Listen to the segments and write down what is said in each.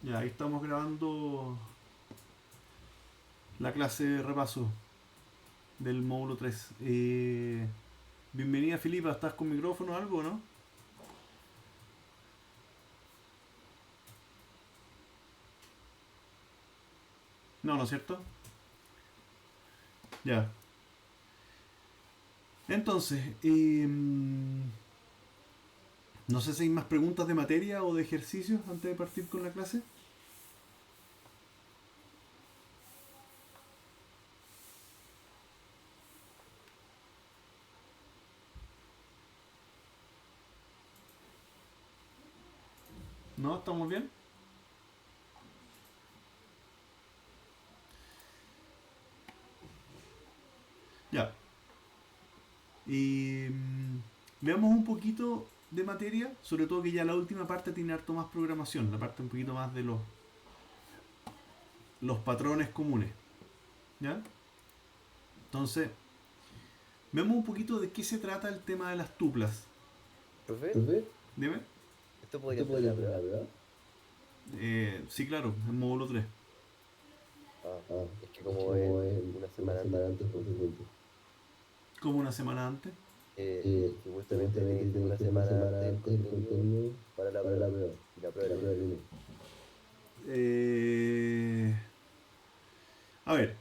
Ya, ahí estamos grabando la clase de repaso del módulo 3. Bienvenida Filipa, ¿estás con micrófono o algo, no? No, ¿no es cierto? Ya. Entonces, no sé si hay más preguntas de materia o de ejercicios antes de partir con la clase. ¿No? ¿Estamos bien? Ya. Y veamos un poquito de materia, sobre todo que ya la última parte tiene harto más programación, la parte un poquito más de los patrones comunes. ¿Ya? Entonces, vemos un poquito de qué se trata el tema de las tuplas. Profe, ¿Profe? Dime. ¿esto podría ¿Esto ser en podría la ser la prueba? verdad? Sí, claro, en módulo 3. Ah, Ah, es que es que como como es es una una semana antes, semana antes, entonces, entonces, como una semana antes. supuestamente Supuestamente tenéis que tener tenéis una que tener una semana semana antes el antes el contenido contenido para la para la prueba. prueba. Y la Y prueba la es prueba lunes. es lunes. Eh, a ver,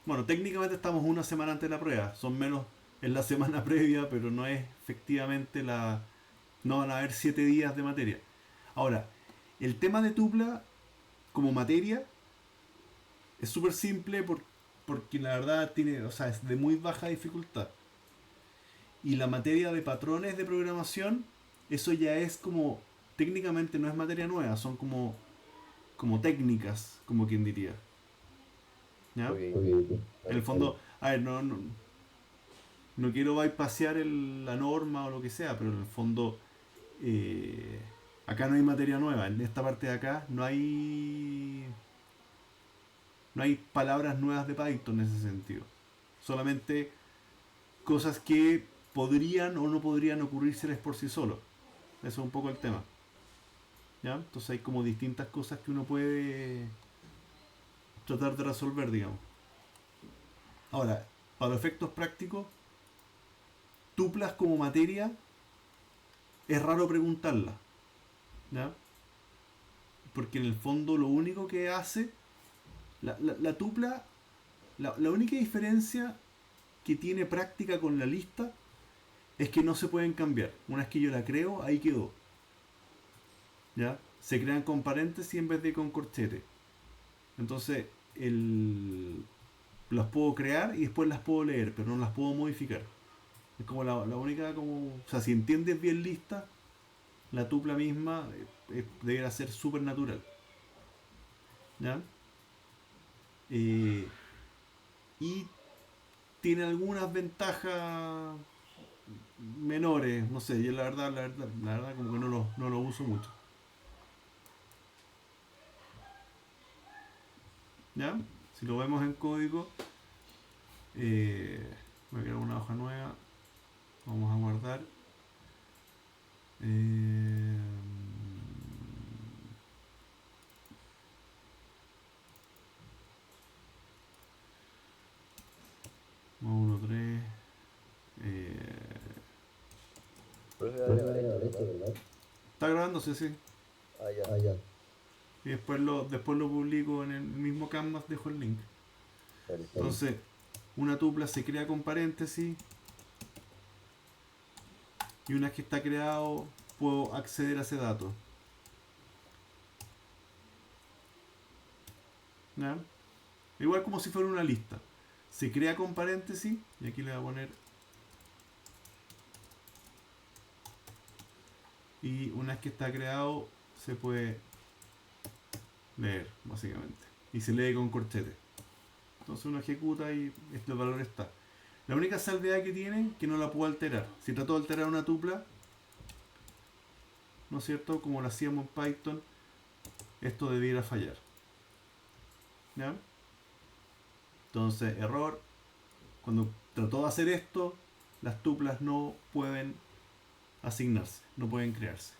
bueno, técnicamente estamos una semana antes de la prueba. Son menos en la semana previa, pero no es efectivamente no van a haber 7 días de materia. Ahora, el tema de tupla como materia es súper simple porque la verdad tiene, o sea, es de muy baja dificultad. Y la materia de patrones de programación, eso ya es como, técnicamente no es materia nueva, son como técnicas, como quien diría. ¿Ya? Ok, Okay, okay. En el vale. fondo, a ver, no quiero bypassear la norma o lo que sea, pero en el fondo eh, acá no hay materia nueva. En esta parte de acá no hay palabras nuevas de Python en ese sentido. Solamente cosas que podrían o no podrían ocurrírseles por sí solo. Eso es un poco el tema. ¿Ya? Entonces hay como distintas cosas que uno puede tratar de resolver, digamos. Ahora, para los efectos prácticos, tuplas como materia es raro preguntarla. ¿Ya? Porque en el fondo lo único que hace, la tupla, la única diferencia que tiene práctica con la lista es que no se pueden cambiar. Una vez que yo la creo, ahí quedó. ¿Ya? Se crean con paréntesis en vez de con corchete. Entonces, las puedo crear y después las puedo leer, pero no las puedo modificar. Es como la única, como. O sea, si entiendes bien lista, la tupla misma deberá ser súper natural. ¿Ya? Eh, y tiene algunas ventajas menores, no sé, yo la verdad como que no lo uso mucho. ¿Ya? Si lo vemos en código, voy a crear una hoja nueva, vamos a guardar. Eh, módulo 3. Profe, va a Profe, va a grabar esto, grabar esto, ¿verdad? ¿verdad? Está grabándose, sí. Ah, ya. Ah, ya. Y después lo publico en el mismo canvas, dejo el link. Vale. Entonces, una tupla se crea con paréntesis y una vez que está creado puedo acceder a ese dato. ¿Ya? Igual como si fuera una lista. Se crea con paréntesis y aquí le voy a poner y una vez que está creado se puede leer básicamente y se lee con corchete. Entonces uno ejecuta y este valor está. La única salvedad que tiene es que no la puedo alterar. Si trato de alterar una tupla, ¿no es cierto? Como lo hacíamos en Python, esto debiera fallar. ¿Ya? Entonces, error. Cuando trató de hacer esto, las tuplas no pueden asignarse, no pueden crearse.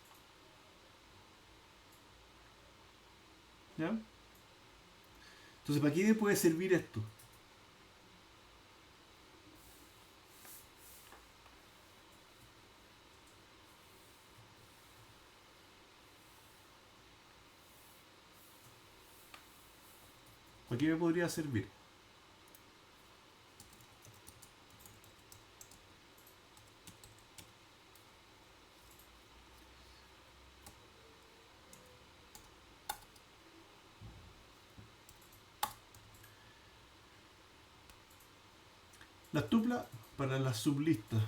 ¿Ya? Entonces, ¿para qué me puede servir esto? ¿Para qué me podría servir? Las tuplas para las sublistas.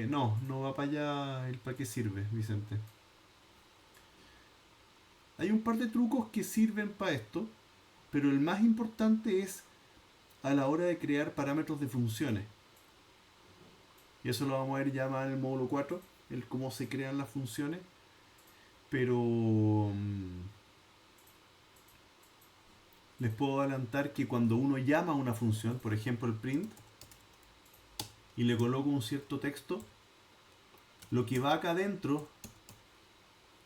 No va para allá el para qué sirve, Vicente. Hay un par de trucos que sirven para esto, pero el más importante es a la hora de crear parámetros de funciones. Y eso lo vamos a ver ya más en el módulo 4, el cómo se crean las funciones. Pero les puedo adelantar que cuando uno llama a una función, por ejemplo el print, y le coloco un cierto texto, lo que va acá adentro,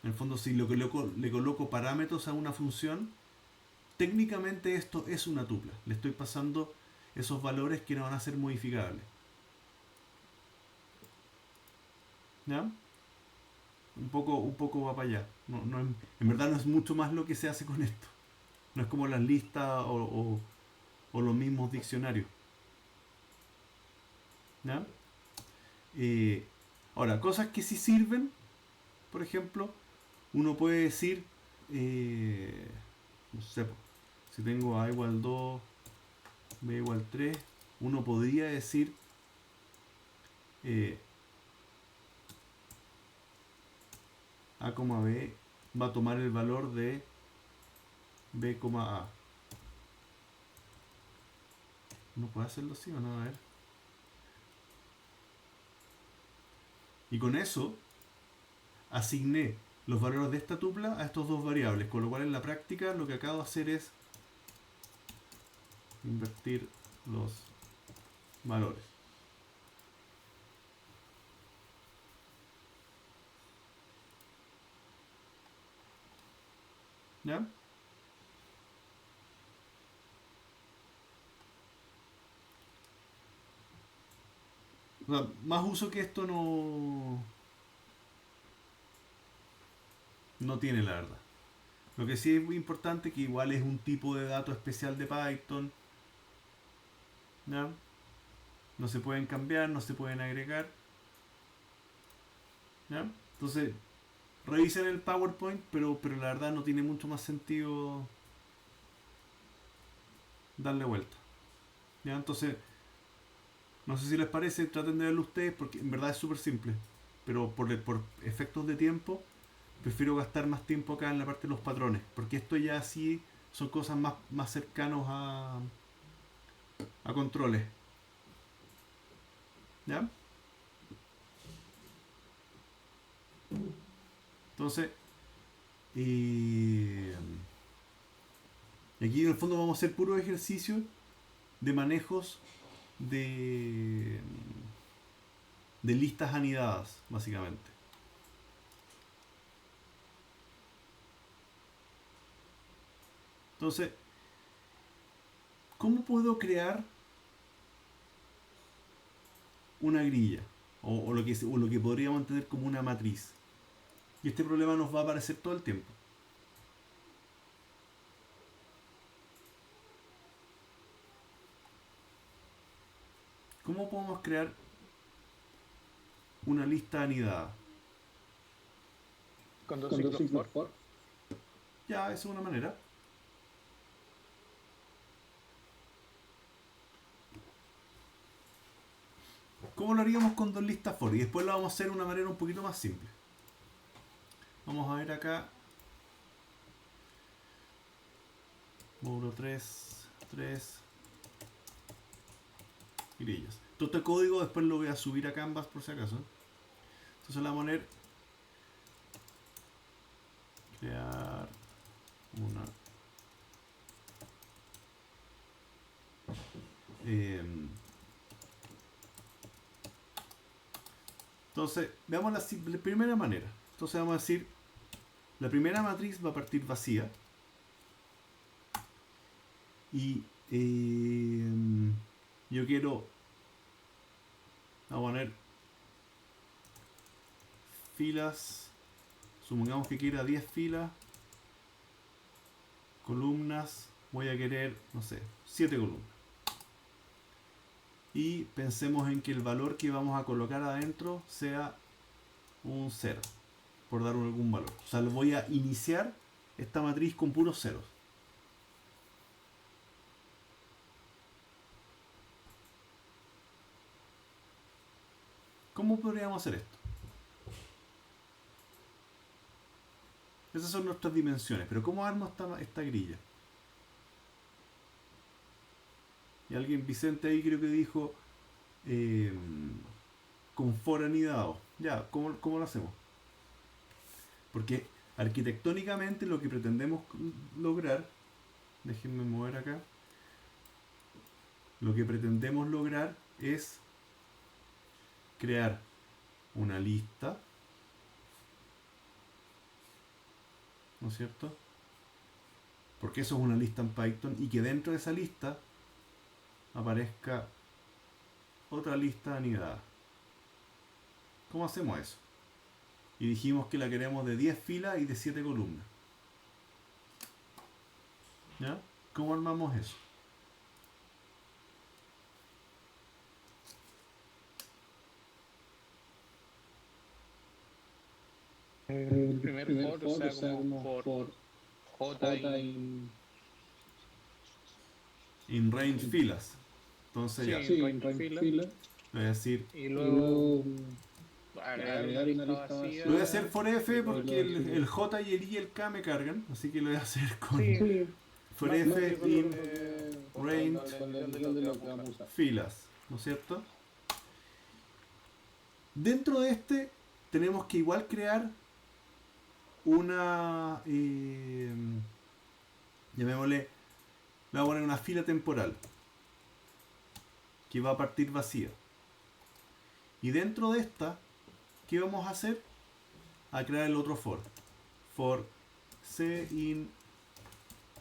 en el fondo si le coloco parámetros a una función, técnicamente esto es una tupla. Le estoy pasando esos valores que no van a ser modificables. ¿Ya? Un poco va para allá. En verdad no es mucho más lo que se hace con esto. No es como las listas o los mismos diccionarios. ¿Ya? Ahora, cosas que sí sirven, por ejemplo, uno puede decir, no sé, si tengo A igual 2, B igual 3, uno podría decir A, B va a tomar el valor de B, A. ¿No puede hacerlo así o no? A ver. Y con eso asigné los valores de esta tupla a estos dos variables, con lo cual en la práctica lo que acabo de hacer es invertir los valores. ¿Ya? O sea, más uso que esto no tiene, la verdad. Lo que sí es muy importante que igual es un tipo de dato especial de Python. ¿Ya? No se pueden cambiar, no se pueden agregar. ¿Ya? Entonces, revisen el PowerPoint, pero la verdad no tiene mucho más sentido darle vuelta. ¿Ya? Entonces, no sé si les parece, traten de verlo ustedes porque en verdad es súper simple. Pero por efectos de tiempo, prefiero gastar más tiempo acá en la parte de los patrones. Porque esto ya sí son cosas más cercanos a controles. ¿Ya? Entonces, y aquí en el fondo vamos a hacer puro ejercicio de manejos de, de listas anidadas, básicamente. Entonces, ¿cómo puedo crear una grilla? O lo que podríamos entender como una matriz. Y este problema nos va a aparecer todo el tiempo. ¿Cómo podemos crear una lista anidada? Con dos signos for. Ya, esa es una manera. ¿Cómo lo haríamos con dos listas for? Y después lo vamos a hacer de una manera un poquito más simple. Vamos a ver acá. Módulo 3, 3 grillas. Todo este código después lo voy a subir a Canvas por si acaso. Entonces le vamos a poner crear una Entonces, veamos la primera manera. Entonces vamos a decir, la primera matriz va a partir vacía. Y yo quiero, vamos a poner filas, supongamos que quiera 10 filas, columnas, voy a querer, no sé, 7 columnas. Y pensemos en que el valor que vamos a colocar adentro sea un 0, por dar algún valor. O sea, voy a iniciar esta matriz con puros ceros. ¿Cómo podríamos hacer esto? Esas son nuestras dimensiones, pero ¿cómo armo esta grilla? Y alguien, Vicente ahí creo que dijo con for anidado. Ya, ¿cómo lo hacemos? Porque arquitectónicamente lo que pretendemos lograr, déjenme mover acá, lo que pretendemos lograr es crear una lista, ¿no es cierto? Porque eso es una lista en Python y que dentro de esa lista aparezca otra lista anidada. ¿Cómo hacemos eso? Y dijimos que la queremos de 10 filas y de 7 columnas. ¿Ya? ¿Cómo armamos eso? El primer for, o sea, como for J In range filas. Entonces ya. sí, en range fila. Voy a decir. Y luego agregar una lista vacía. Lo voy a hacer for F porque el J y el I y el K me cargan. Así que lo voy a hacer con Sí, for F in range con la edición de lo que vamos a usar. filas. ¿No es cierto? Dentro de este tenemos que igual crear una llamémosle, le voy a poner una fila temporal que va a partir vacía. Y dentro de esta, ¿qué vamos a hacer? A crear el otro for. For c in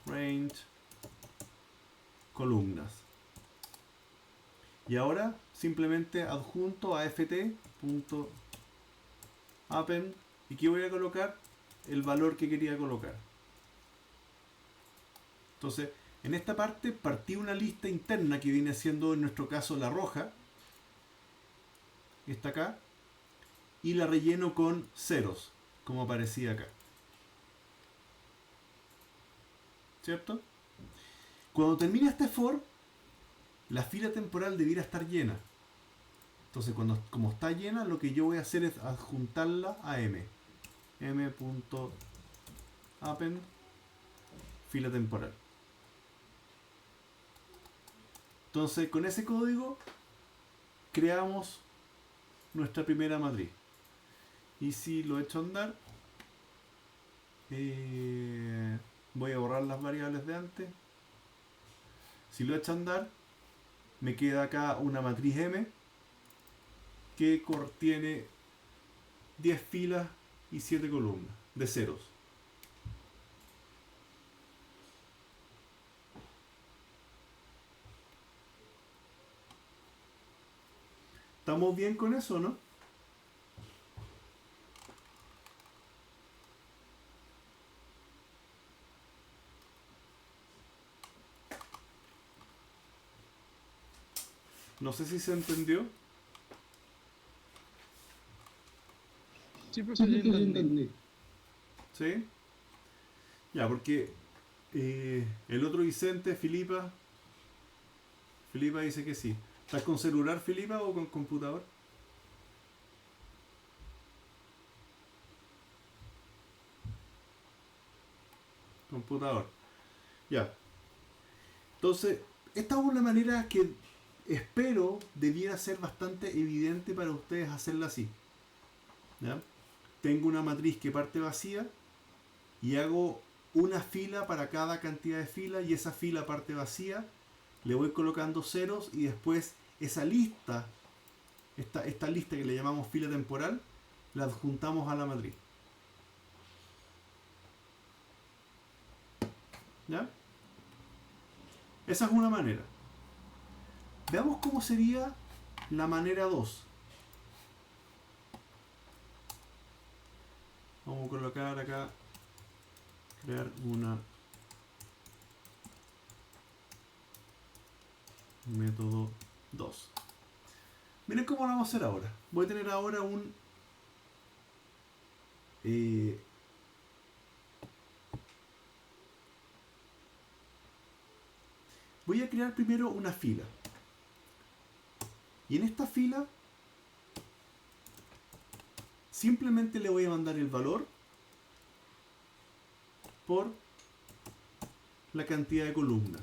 range columnas. Y ahora simplemente adjunto a ft.append y que voy a colocar el valor que quería colocar. Entonces, en esta parte partí una lista interna que viene siendo en nuestro caso la roja, está acá, y la relleno con ceros, como aparecía acá. ¿Cierto? Cuando termine este for, la fila temporal debiera estar llena. Entonces, como está llena, lo que yo voy a hacer es adjuntarla a m. m.append fila temporal. Entonces, con ese código creamos nuestra primera matriz. Y si lo echo a andar, voy a borrar las variables de antes. Si lo echo a andar, me queda acá una matriz M que tiene 10 filas y 7 columnas de ceros. ¿Estamos bien con eso, no? No sé si se entendió. Sí, pues sí, entendí. ¿Sí? Ya, porque el otro Vicente, Filipa dice que sí. ¿Estás con celular, Filipa, o con computador? Computador. Ya. Entonces, esta es una manera que espero debiera ser bastante evidente para ustedes hacerla así. ¿Ya? Tengo una matriz que parte vacía y hago una fila para cada cantidad de filas y esa fila parte vacía, le voy colocando ceros y después esa lista esta lista que le llamamos fila temporal, la adjuntamos a la matriz. ¿Ya? Esa es una manera. Veamos cómo sería la manera 2. Vamos a colocar acá, crear una método 2. Miren cómo lo vamos a hacer ahora. Voy a tener ahora un voy a crear primero una fila. Y en esta fila simplemente le voy a mandar el valor por la cantidad de columnas.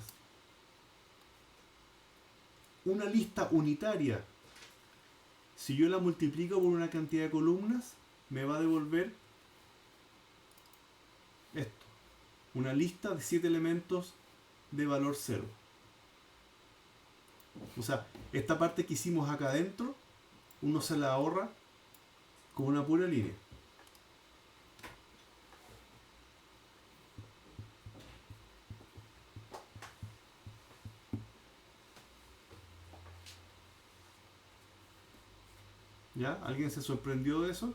Una lista unitaria, si yo la multiplico por una cantidad de columnas, me va a devolver esto. Una lista de 7 elementos de valor 0. O sea, esta parte que hicimos acá adentro, uno se la ahorra con una pura línea. ¿Ya? ¿Alguien se sorprendió de eso?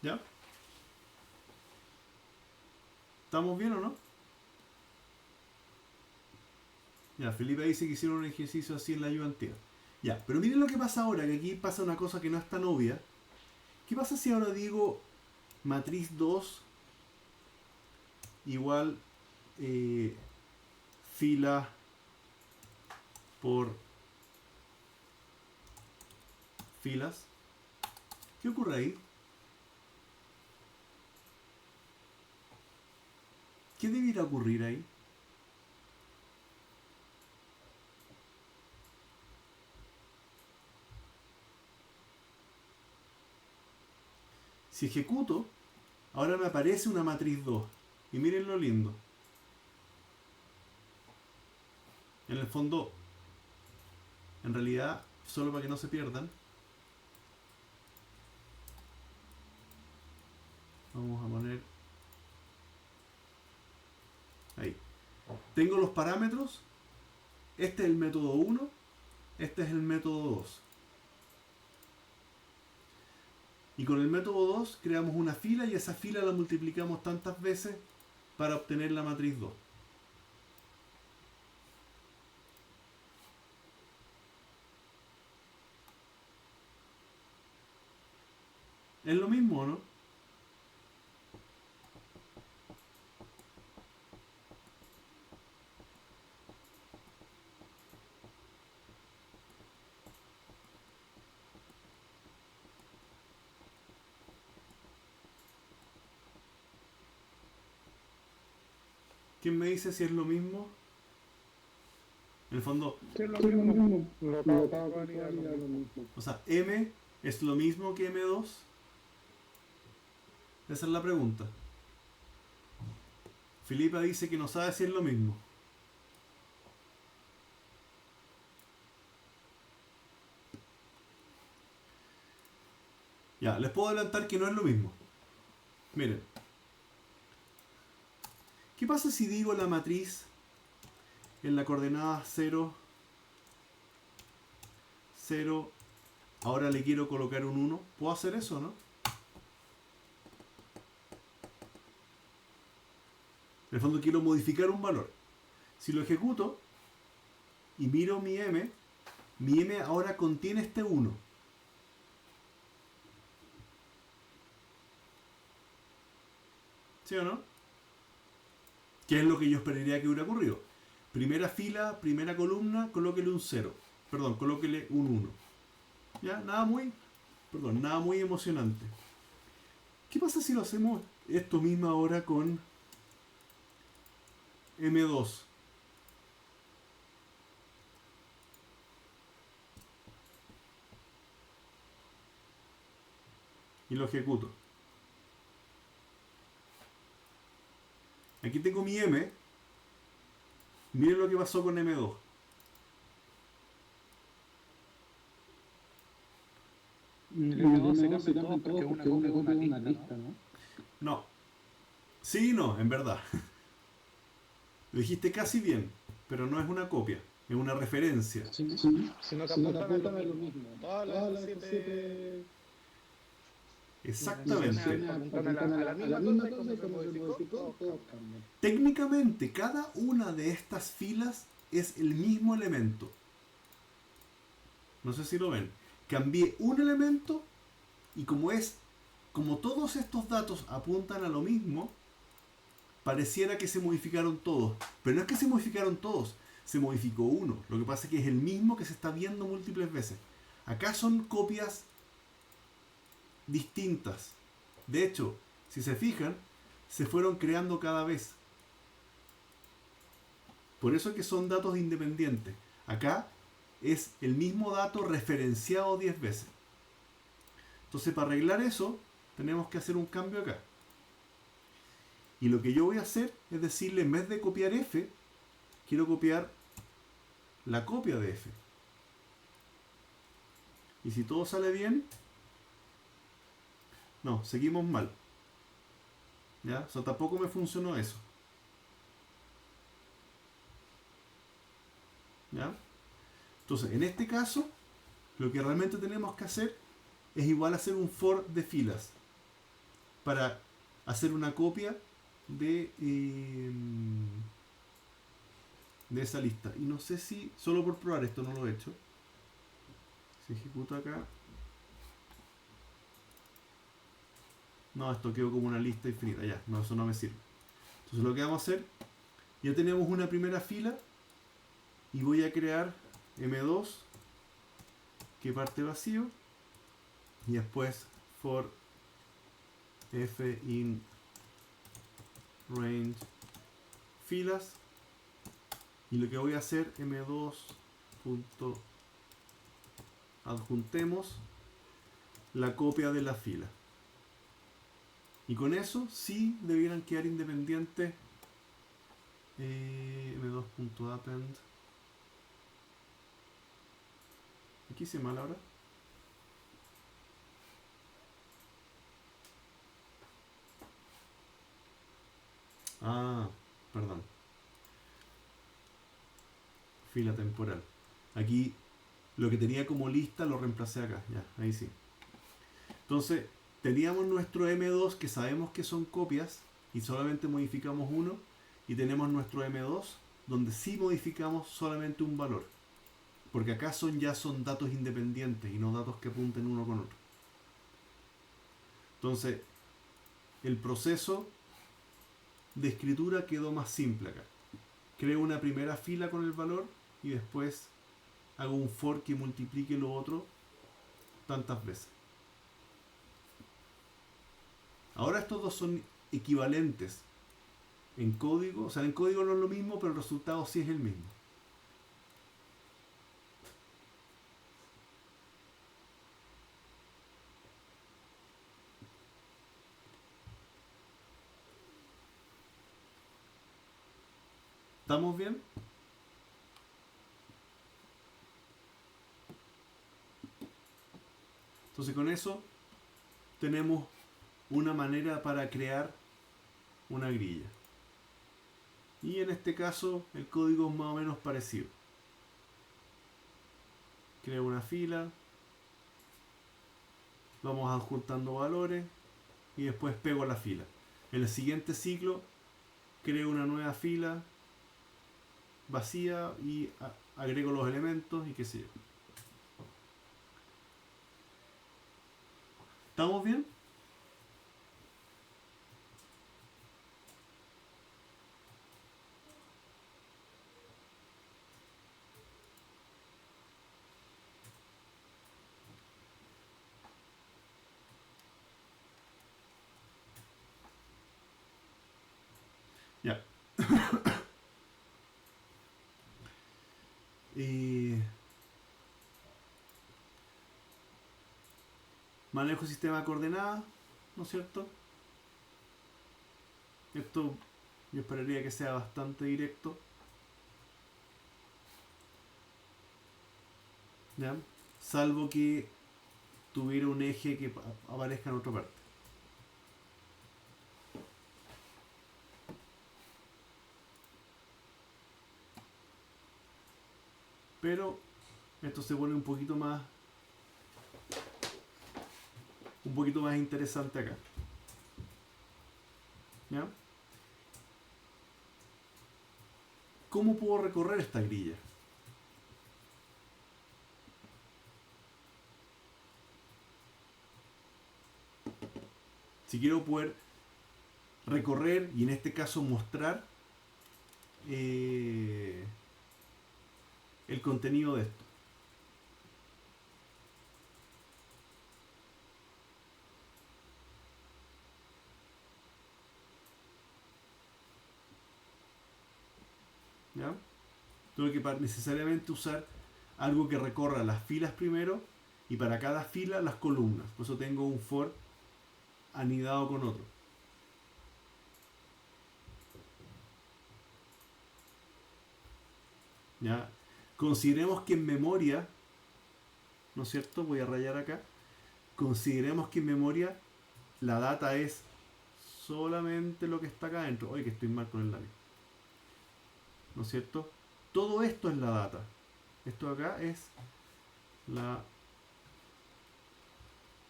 ¿Ya? ¿Estamos bien o no? Ya, Felipe dice que hicieron un ejercicio así en la ayudantía. Ya, pero miren lo que pasa ahora, que aquí pasa una cosa que no es tan obvia. ¿Qué pasa si ahora digo matriz 2 igual fila por filas? ¿Qué ocurre ahí? ¿Qué debiera ocurrir ahí? Si ejecuto, ahora me aparece una matriz 2. Y miren lo lindo. En el fondo, en realidad, solo para que no se pierdan, vamos a poner ahí. Tengo los parámetros. Este es el método 1. Este es el método 2. Y con el método 2 creamos una fila y esa fila la multiplicamos tantas veces para obtener la matriz 2. ¿Es lo mismo o no? ¿Quién me dice si es lo mismo? En el fondo, Sí, es lo mismo. Lo mismo. o sea, M es lo mismo que M2. Esa es la pregunta. Filipa dice que no sabe si es lo mismo. Ya, les puedo adelantar que no es lo mismo. Miren. ¿Qué pasa si digo la matriz en la coordenada 0, 0, ahora le quiero colocar un 1? ¿Puedo hacer eso, no? En el fondo quiero modificar un valor. Si lo ejecuto y miro mi M ahora contiene este 1. ¿Sí o no? ¿Qué es lo que yo esperaría que hubiera ocurrido? Primera fila, primera columna, colóquele un 0. Perdón, colóquele un 1. ¿Ya? Nada muy emocionante. ¿Qué pasa si lo hacemos esto mismo ahora con M2. Y lo ejecuto. Aquí tengo mi M. Miren lo que pasó con M2. No, se cambian todos porque una copia de una lista, ¿no? No. Sí y no, en verdad. Lo dijiste casi bien, pero no es una copia, es una referencia. Sí, sino que apuntan a lo mismo. Todas las 7 Exactamente. apuntan a la misma cosa y cuando se modificó, todos cambian. Técnicamente, cada una de estas filas es el mismo elemento. No sé si lo ven. Cambié un elemento y como todos estos datos apuntan a lo mismo, pareciera que se modificaron todos. Pero no es que se modificaron todos, se modificó uno. Lo que pasa es que es el mismo que se está viendo múltiples veces. Acá son copias distintas. De hecho, si se fijan, se fueron creando cada vez. Por eso es que son datos independientes. Acá es el mismo dato referenciado 10 veces. Entonces, para arreglar eso, tenemos que hacer un cambio acá. Y lo que yo voy a hacer es decirle, en vez de copiar F, quiero copiar la copia de F. Y si todo sale bien, no, seguimos mal. ¿Ya? O sea, tampoco me funcionó eso. ¿Ya? Entonces, en este caso, lo que realmente tenemos que hacer es igual hacer un for de filas para hacer una copia de esa lista. Y no sé si, solo por probar esto no lo he hecho. Si ejecuto acá. No, esto quedó como una lista infinita. Ya, no, eso no me sirve. Entonces lo que vamos a hacer, ya tenemos una primera fila y voy a crear M2 que parte vacío y después for f in range filas y lo que voy a hacer M2 punto adjuntemos la copia de la fila y con eso sí debieran quedar independientes. M2.append. Aquí hice mal ahora. Ah, perdón. Fila temporal. Aquí lo que tenía como lista lo reemplacé acá. Ya, ahí sí. Entonces, teníamos nuestro M2 que sabemos que son copias y solamente modificamos uno. Y tenemos nuestro M2 donde sí modificamos solamente un valor. Porque acá ya son datos independientes y no datos que apunten uno con otro. Entonces, el proceso de escritura quedó más simple acá. Creo una primera fila con el valor y después hago un for que multiplique lo otro tantas veces. Ahora estos dos son equivalentes en código. O sea, en código no es lo mismo, pero el resultado sí es el mismo. ¿Estamos bien? Entonces con eso tenemos una manera para crear una grilla. Y en este caso el código es más o menos parecido. Creo una fila, vamos adjuntando valores y después pego la fila. En el siguiente ciclo creo una nueva fila vacía y agrego los elementos y qué sé yo. ¿Estamos bien? Ya. Manejo sistema de coordenadas, ¿no es cierto? Esto yo esperaría que sea bastante directo. ¿Ya? Salvo que tuviera un eje que aparezca en otra parte. Pero esto se pone un poquito más interesante acá. ¿Ya? ¿Cómo puedo recorrer esta grilla? Si quiero poder recorrer y en este caso mostrar el contenido de esto. ¿Ya? Tengo que necesariamente usar algo que recorra las filas primero y para cada fila las columnas. Por eso tengo un for anidado con otro. ¿Ya? Consideremos que en memoria, ¿no es cierto? Voy a rayar acá. Consideremos que en memoria la data es solamente lo que está acá adentro. Oye, que estoy mal con el lápiz. ¿No es cierto? Todo esto es la data. Esto acá es la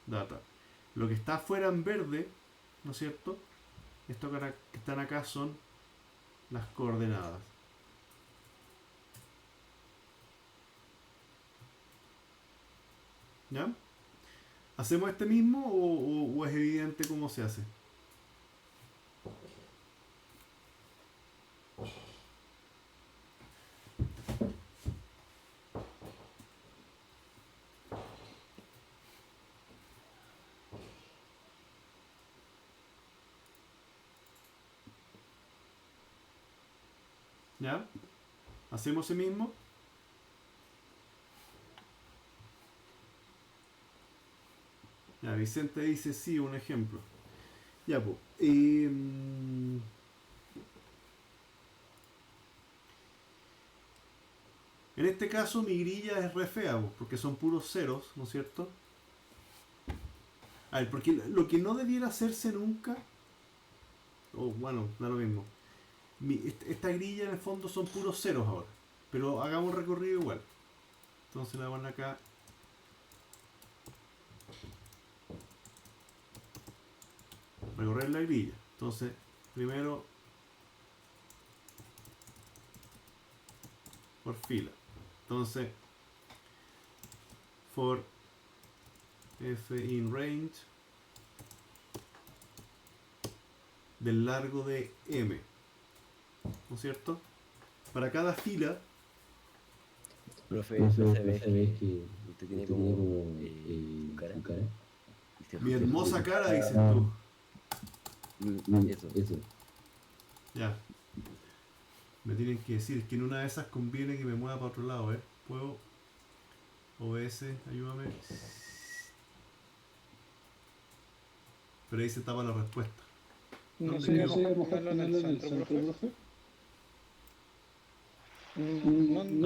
data. Lo que está afuera en verde, ¿no es cierto? Esto que están acá son las coordenadas. ¿Ya? ¿Hacemos este mismo o es evidente cómo se hace? ¿Ya? ¿Hacemos ese mismo? Ya, Vicente dice sí, un ejemplo. Ya, pues. En este caso mi grilla es re fea, pues, porque son puros ceros, ¿no es cierto? A ver, porque lo que no debiera hacerse nunca, o bueno, da lo mismo. Esta grilla en el fondo son puros ceros ahora, pero hagamos el recorrido igual. Entonces la van acá. Recorrer la grilla. Entonces, primero por fila. Entonces, for f in range del largo de m, ¿no es cierto? Para cada fila. Profe, se ve que usted tiene como su cara. Mi hermosa cara, dices tú. Eso. Ya. Me tienen que decir que en una de esas conviene que me mueva para otro lado, ¿eh? ¿Puedo? OBS, ayúdame. Pero ahí se tapa la respuesta. No sé cómo ponerlo en el centro, profe.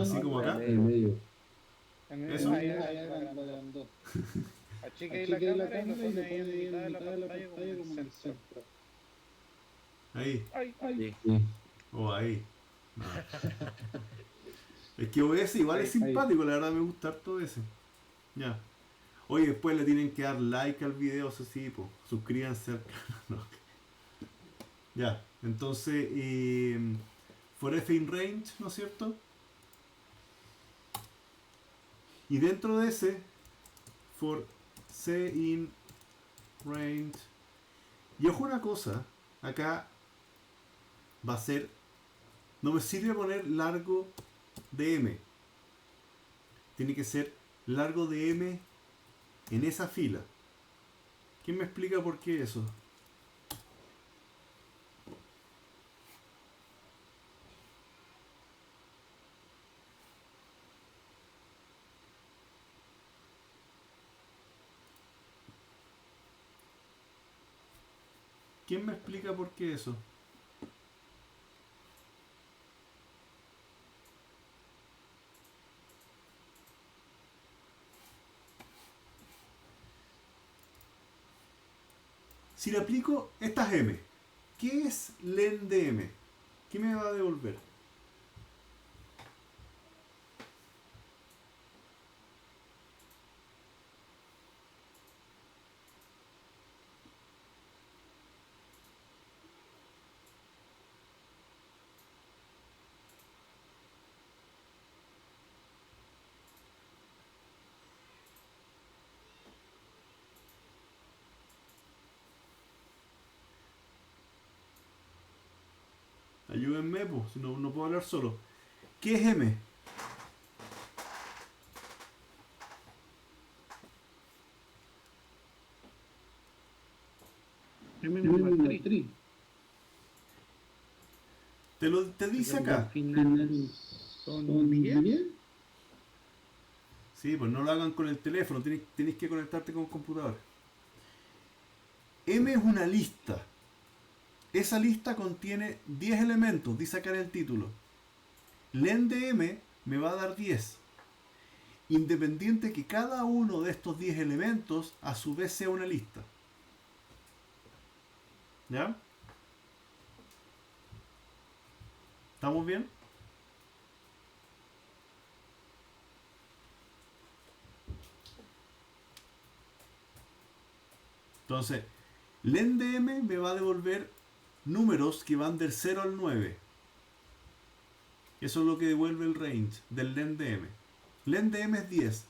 Así como acá. En medio. ¿Eso? Ahí agrandó. Achique la cámara y lo pone ahí en mitad de la pantalla como en el centro. Ahí. Ay. Sí. O ahí. No. Es que OBS igual es simpático, la verdad me gusta harto ese. Ya. Oye, después le tienen que dar like al video, eso sí, pues. Suscríbanse al canal. No. Ya, entonces, for f in range, ¿no es cierto? Y dentro de ese, for c in range. Y ojo una cosa, acá va a ser, no me sirve poner largo de m. Tiene que ser largo de m en esa fila. ¿Quién me explica por qué eso? ¿Quién me explica por qué eso? Si le aplico estas M, ¿qué es len de M? ¿Qué me va a devolver? Ayúdenme, pues, si no, no puedo hablar solo. ¿Qué es M? M es una matriz. Te dice acá. Al final son 10. Sí, pues no lo hagan con el teléfono, tenéis que conectarte con el computador. M es una lista. Esa lista contiene 10 elementos, dice acá en el título. Len de M me va a dar 10. Independiente que cada uno de estos 10 elementos a su vez sea una lista. ¿Ya? ¿Estamos bien? Entonces, len de M me va a devolver números que van del 0 al 9. Eso es lo que devuelve el range del len de M. Len de M es 10.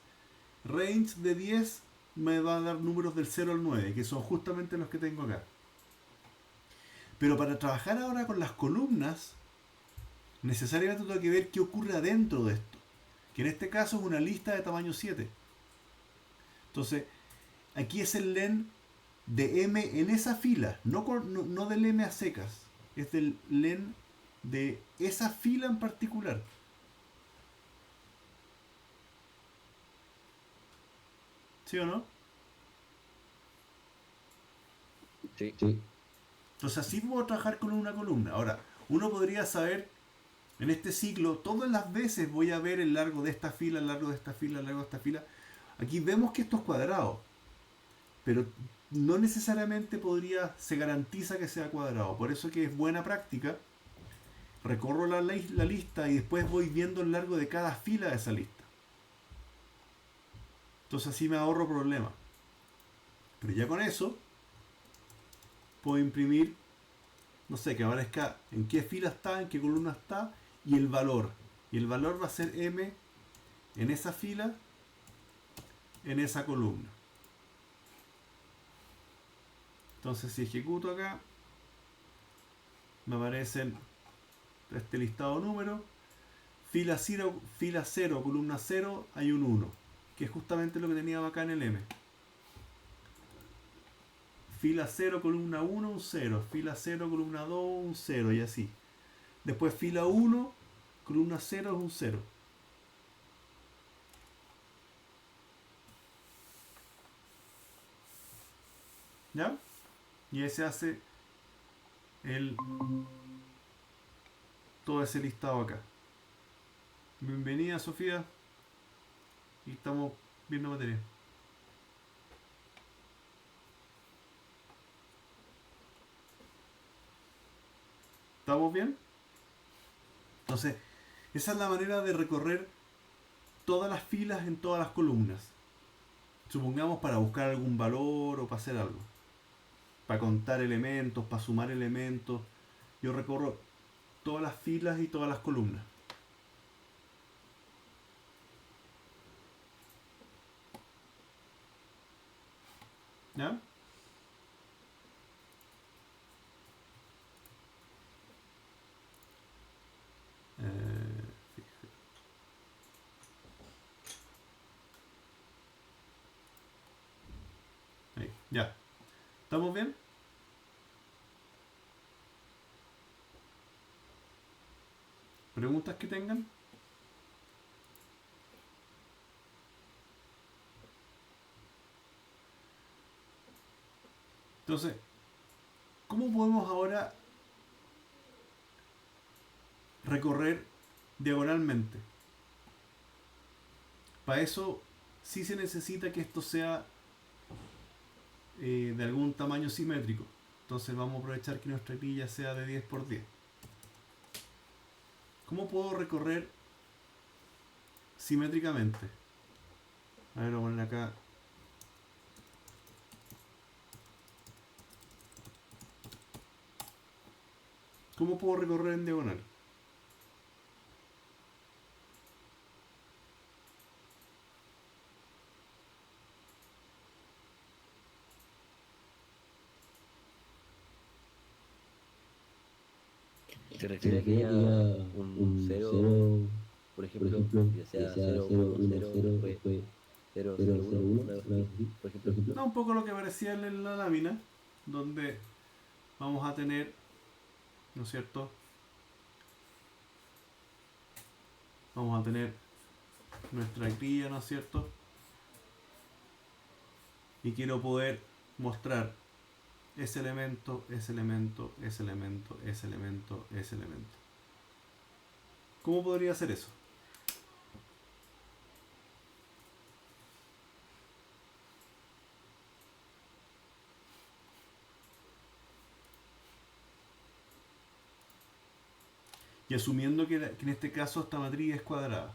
Range de 10 me va a dar números del 0 al 9, que son justamente los que tengo acá. Pero para trabajar ahora con las columnas, necesariamente tengo que ver qué ocurre adentro de esto. Que en este caso es una lista de tamaño 7. Entonces, aquí es el len de M en esa fila, no del M a secas, es del len de esa fila en particular. ¿Sí o no? Sí. Entonces así puedo trabajar con una columna. Ahora, uno podría saber, en este ciclo, todas las veces voy a ver el largo de esta fila, el largo de esta fila, el largo de esta fila. Aquí vemos que esto es cuadrado, pero no necesariamente se garantiza que sea cuadrado. Por eso que es buena práctica. Recorro la lista y después voy viendo el largo de cada fila de esa lista. Entonces así me ahorro problemas. Pero ya con eso puedo imprimir, no sé, que aparezca en qué fila está, en qué columna está y el valor. Y el valor va a ser M en esa fila, en esa columna. Entonces si ejecuto acá, me aparecen este listado de números. Fila 0, columna 0, hay un 1, que es justamente lo que tenía acá en el M. Fila 0, columna 1, un 0. Fila 0, columna 2, un 0 y así. Después fila 1, columna 0 es un 0. ¿Ya? Y ese hace todo ese listado acá. Bienvenida, Sofía. Y estamos viendo materia. ¿Estamos bien? Entonces, esa es la manera de recorrer todas las filas en todas las columnas. Supongamos para buscar algún valor o para hacer algo. Para contar elementos, para sumar elementos. Yo recorro todas las filas y todas las columnas. ¿Ya? Ahí, ya. ¿Estamos bien? ¿Preguntas que tengan? Entonces, ¿Cómo podemos ahora recorrer diagonalmente? Para eso sí se necesita que esto sea de algún tamaño simétrico. Entonces vamos a aprovechar que nuestra grilla sea de 10 por 10. ¿Cómo puedo recorrer simétricamente? A ver, voy a poner acá. ¿Cómo puedo recorrer en diagonal? ¿Te refieres a un 0, por ejemplo, que sea 0, 1, 0, después 0, 0, 1, por ejemplo? No, un poco lo que parecía en la lámina, donde vamos a tener, ¿no es cierto? Vamos a tener nuestra grilla, ¿no es cierto? Y quiero poder mostrar ese elemento, ese elemento, ese elemento, ese elemento, ese elemento. ¿Cómo podría hacer eso? Y asumiendo que en este caso esta matriz es cuadrada.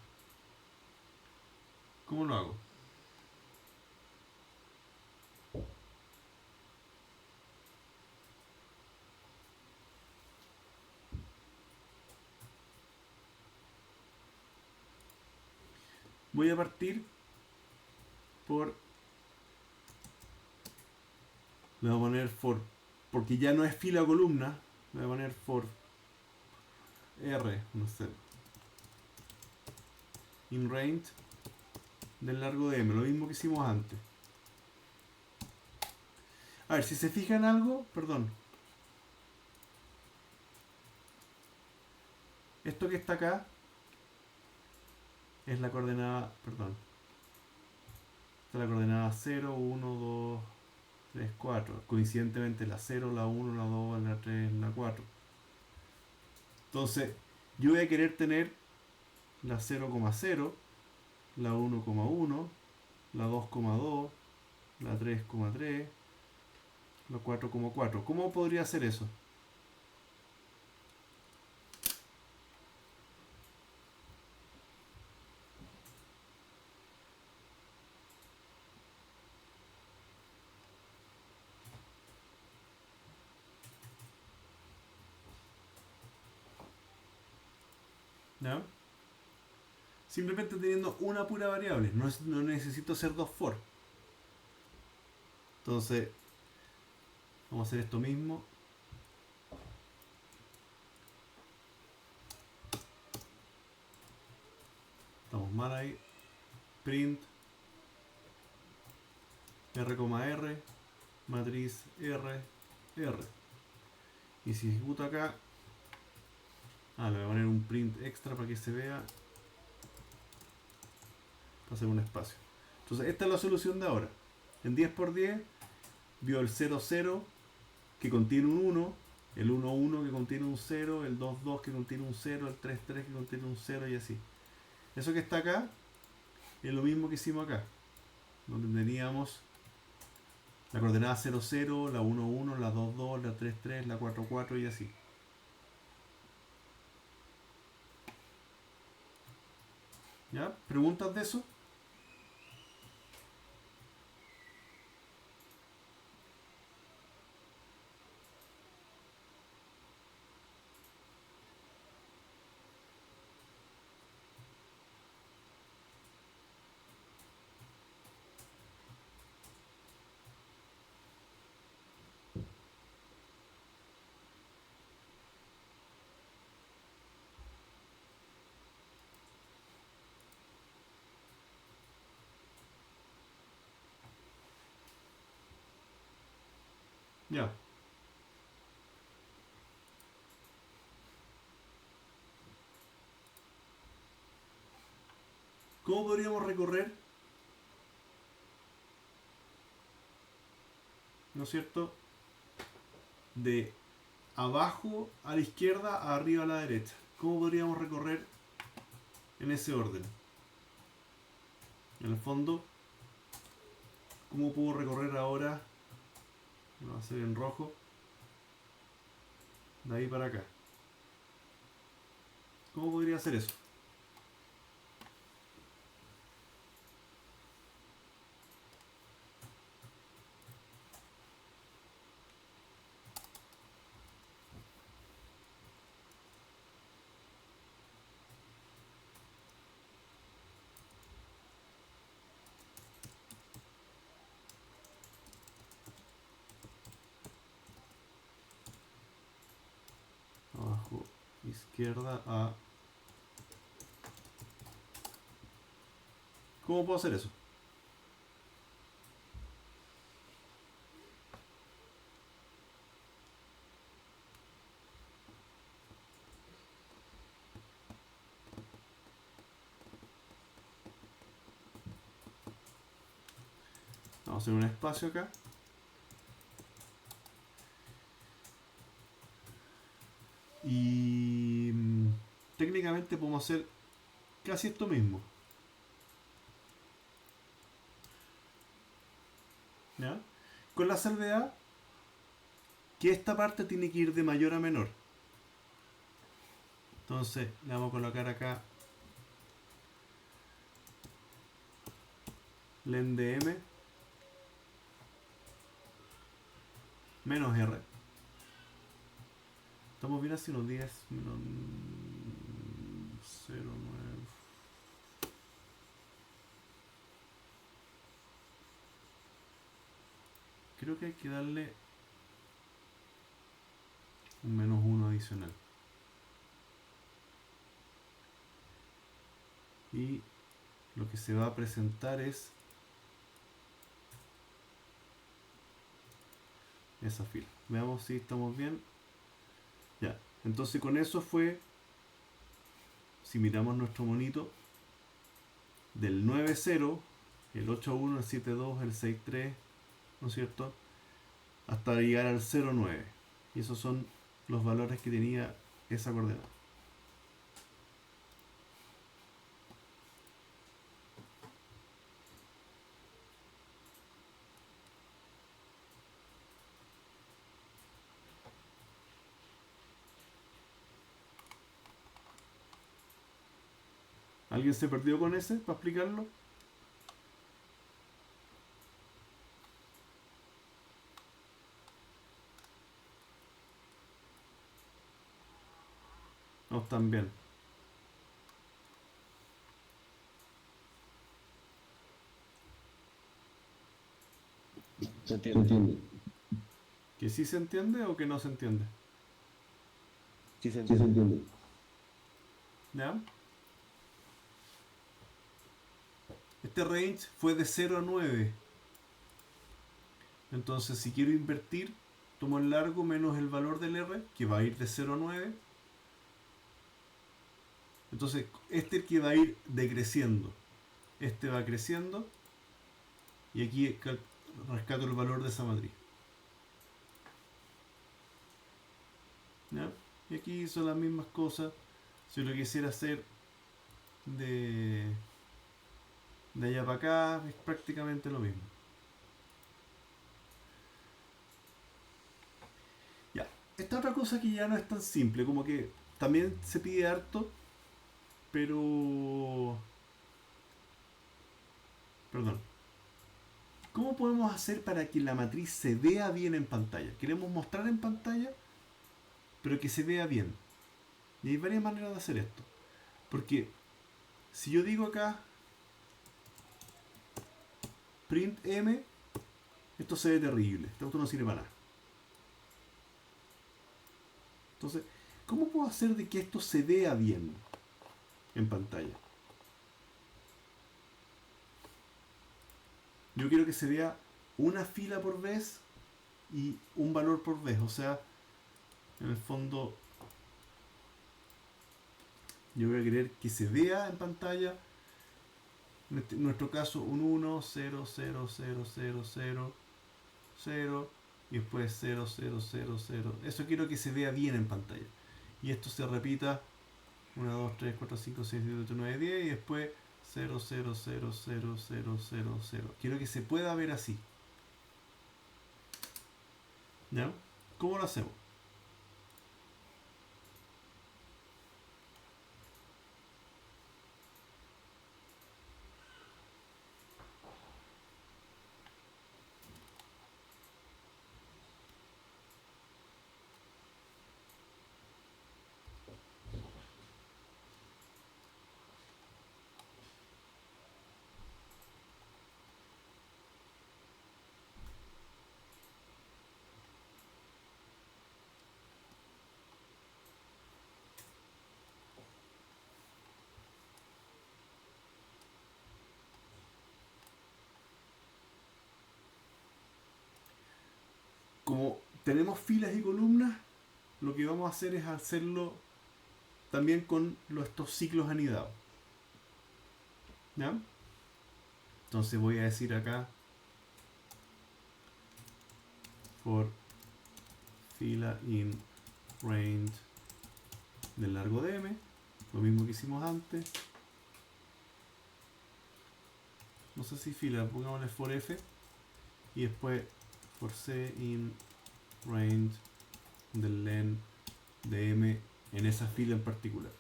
¿Cómo lo hago? Voy a partir por... Le voy a poner for... Porque ya no es fila o columna. Le voy a poner for R, no sé. In range del largo de M. Lo mismo que hicimos antes. A ver, si se fijan algo... Perdón. Esto que está acá es la coordenada... Perdón. Esta es la coordenada 0, 1, 2, 3, 4. Coincidentemente la 0, la 1, la 2, la 3, la 4. Entonces, yo voy a querer tener la 0,0, la 1,1, la 2,2, la 3,3, la 4,4. ¿Cómo podría hacer eso? ¿No? Simplemente teniendo una pura variable. No necesito hacer dos for. Entonces, vamos a hacer esto mismo. Estamos mal ahí. Print R,R, matriz R, R. Y si ejecuto acá, le voy a poner un print extra para que se vea. Para hacer un espacio. Entonces, esta es la solución de ahora. En 10 por 10, vio el 0, 0 que contiene un 1, el 1, 1 que contiene un 0, el 2, 2 que contiene un 0, el 3, 3 que contiene un 0 y así. Eso que está acá es lo mismo que hicimos acá, donde teníamos la coordenada 0, 0, la 1, 1, la 2, 2, la 3, 3, la 4, 4 y así. ¿Ya? ¿Preguntas de eso? Ya. ¿Cómo podríamos recorrer, ¿no es cierto?, de abajo a la izquierda a arriba a la derecha. ¿Cómo podríamos recorrer en ese orden? En el fondo, ¿cómo puedo recorrer ahora? Lo voy a hacer en rojo. De ahí para acá. ¿Cómo podría hacer eso? Abajo, izquierda a... ¿Cómo puedo hacer eso? Vamos a hacer un espacio acá. Y técnicamente podemos hacer casi esto mismo. ¿Ya? Con la salvedad que esta parte tiene que ir de mayor a menor. Entonces le vamos a colocar acá len de m menos r. Estamos bien así, unos 10 menos 0,9. Creo que hay que darle un menos 1 adicional. Y lo que se va a presentar es esa fila. Veamos si estamos bien. Ya, entonces con eso fue, si miramos nuestro monito, del 9,0, el 8,1, el 7,2, el 6,3, ¿no es cierto? Hasta llegar al 0,9. Y esos son los valores que tenía esa coordenada. ¿Alguien se perdió con ese para explicarlo? No, están bien. Se entiende. ¿Que sí se entiende o que no se entiende? Sí se entiende. ¿Ya? Este range fue de 0 a 9. Entonces, si quiero invertir, tomo el largo menos el valor del R, que va a ir de 0 a 9. Entonces, este que va a ir decreciendo. Este va creciendo. Y aquí rescato el valor de esa matriz. ¿Ya? Y aquí son las mismas cosas. Si lo quisiera hacer de allá para acá, es prácticamente lo mismo. Ya, esta otra cosa que ya no es tan simple, como que también se pide harto, pero... Perdón. ¿Cómo podemos hacer para que la matriz se vea bien en pantalla? Queremos mostrar en pantalla, pero que se vea bien. Y hay varias maneras de hacer esto. Porque si yo digo acá print m, esto se ve terrible. Esto no sirve para nada. Entonces, ¿cómo puedo hacer de que esto se vea bien en pantalla? Yo quiero que se vea una fila por vez y un valor por vez. O sea, en el fondo, yo voy a querer que se vea en pantalla, en nuestro caso, un 1, 0, 0, 0, 0, 0, 0, y después 0, 0, 0, 0. Eso quiero que se vea bien en pantalla. Y esto se repita 1, 2, 3, 4, 5, 6, 7, 8, 9, 10 y después 0, 0, 0, 0, 0, 0, 0. Quiero que se pueda ver así. ¿Ya? ¿Cómo lo hacemos? Como tenemos filas y columnas, lo que vamos a hacer es hacerlo también con estos ciclos anidados. ¿Ya? Entonces voy a decir acá for fila in range del largo de m, lo mismo que hicimos antes. No sé si fila, pongámosle for f y después for c in range del len de m en esa fila en particular.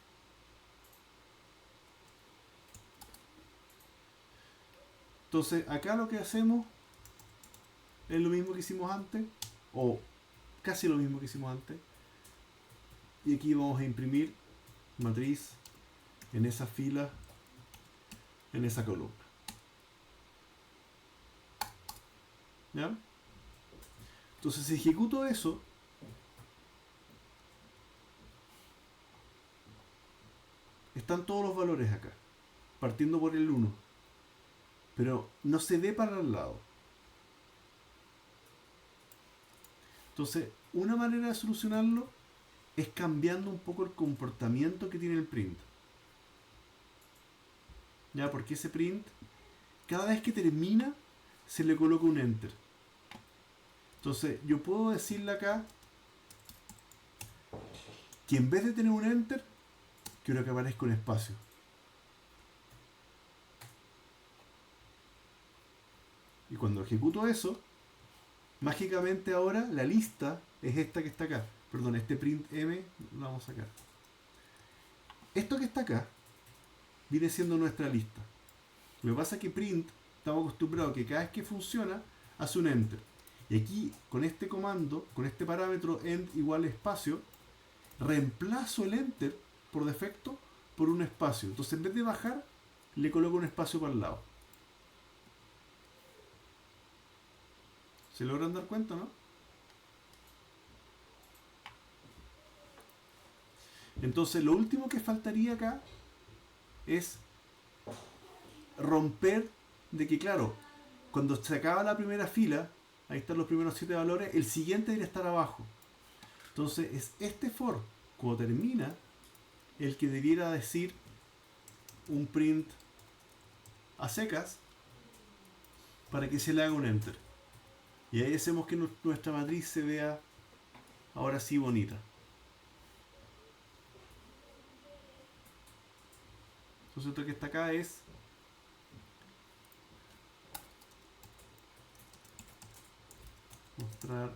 Entonces acá lo que hacemos es lo mismo que hicimos antes, o casi lo mismo que hicimos antes, y aquí vamos a imprimir matriz en esa fila, en esa columna. ¿Ya? Entonces si ejecuto eso, están todos los valores acá, partiendo por el 1, pero no se ve para el lado. Entonces, una manera de solucionarlo es cambiando un poco el comportamiento que tiene el print. ¿Ya? Porque ese print, cada vez que termina, se le coloca un enter. Entonces, yo puedo decirle acá que en vez de tener un enter, quiero que aparezca un espacio. Y cuando ejecuto eso, mágicamente ahora la lista es esta que está acá. Perdón, este print m lo vamos a sacar. Esto que está acá viene siendo nuestra lista. Lo que pasa es que print, estamos acostumbrados a que cada vez que funciona, hace un enter. Y aquí, con este comando, con este parámetro end igual espacio, reemplazo el enter por defecto por un espacio. Entonces, en vez de bajar, le coloco un espacio para el lado. ¿Se logran dar cuenta, no? Entonces, lo último que faltaría acá es romper de que, claro, cuando se acaba la primera fila, ahí están los primeros 7 valores, el siguiente debería estar abajo. Entonces, es este for, cuando termina, el que debiera decir un print a secas para que se le haga un enter. Y ahí hacemos que nuestra matriz se vea ahora sí bonita. Entonces esto que está acá es mostrar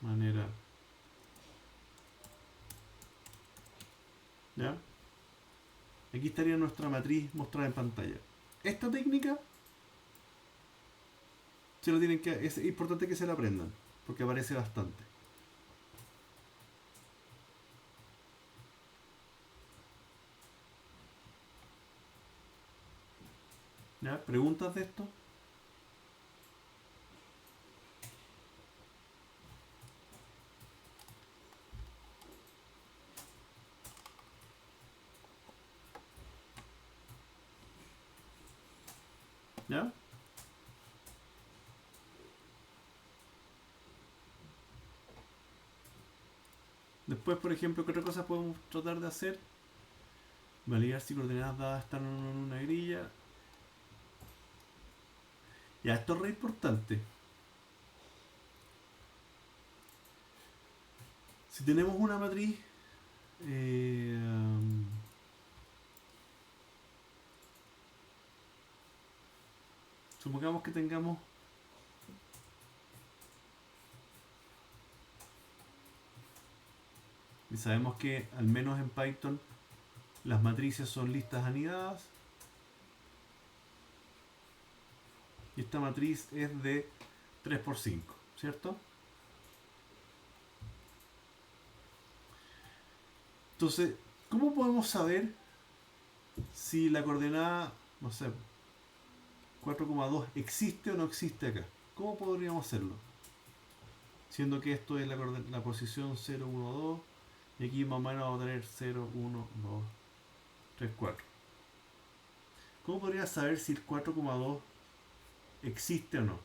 manera. ¿Ya? Aquí estaría nuestra matriz mostrada en pantalla. Esta técnica se lo tienen que, es importante que se la aprendan, porque aparece bastante. ¿Ya? ¿Preguntas de esto? ¿Ya? Después, por ejemplo, ¿qué otra cosa podemos tratar de hacer? Validar si coordenadas dadas están en una grilla. Ya, esto es re importante. Si tenemos una matriz supongamos que tengamos y sabemos que al menos en Python las matrices son listas anidadas y esta matriz es de 3 por 5, ¿cierto? Entonces, ¿cómo podemos saber si la coordenada, no sé, 4,2 existe o no existe acá? ¿Cómo podríamos hacerlo? Siendo que esto es la posición 0, 1, 2 y aquí más o menos vamos a tener 0, 1, 2, 3, 4. ¿Cómo podría saber si el 4,2 existe o no?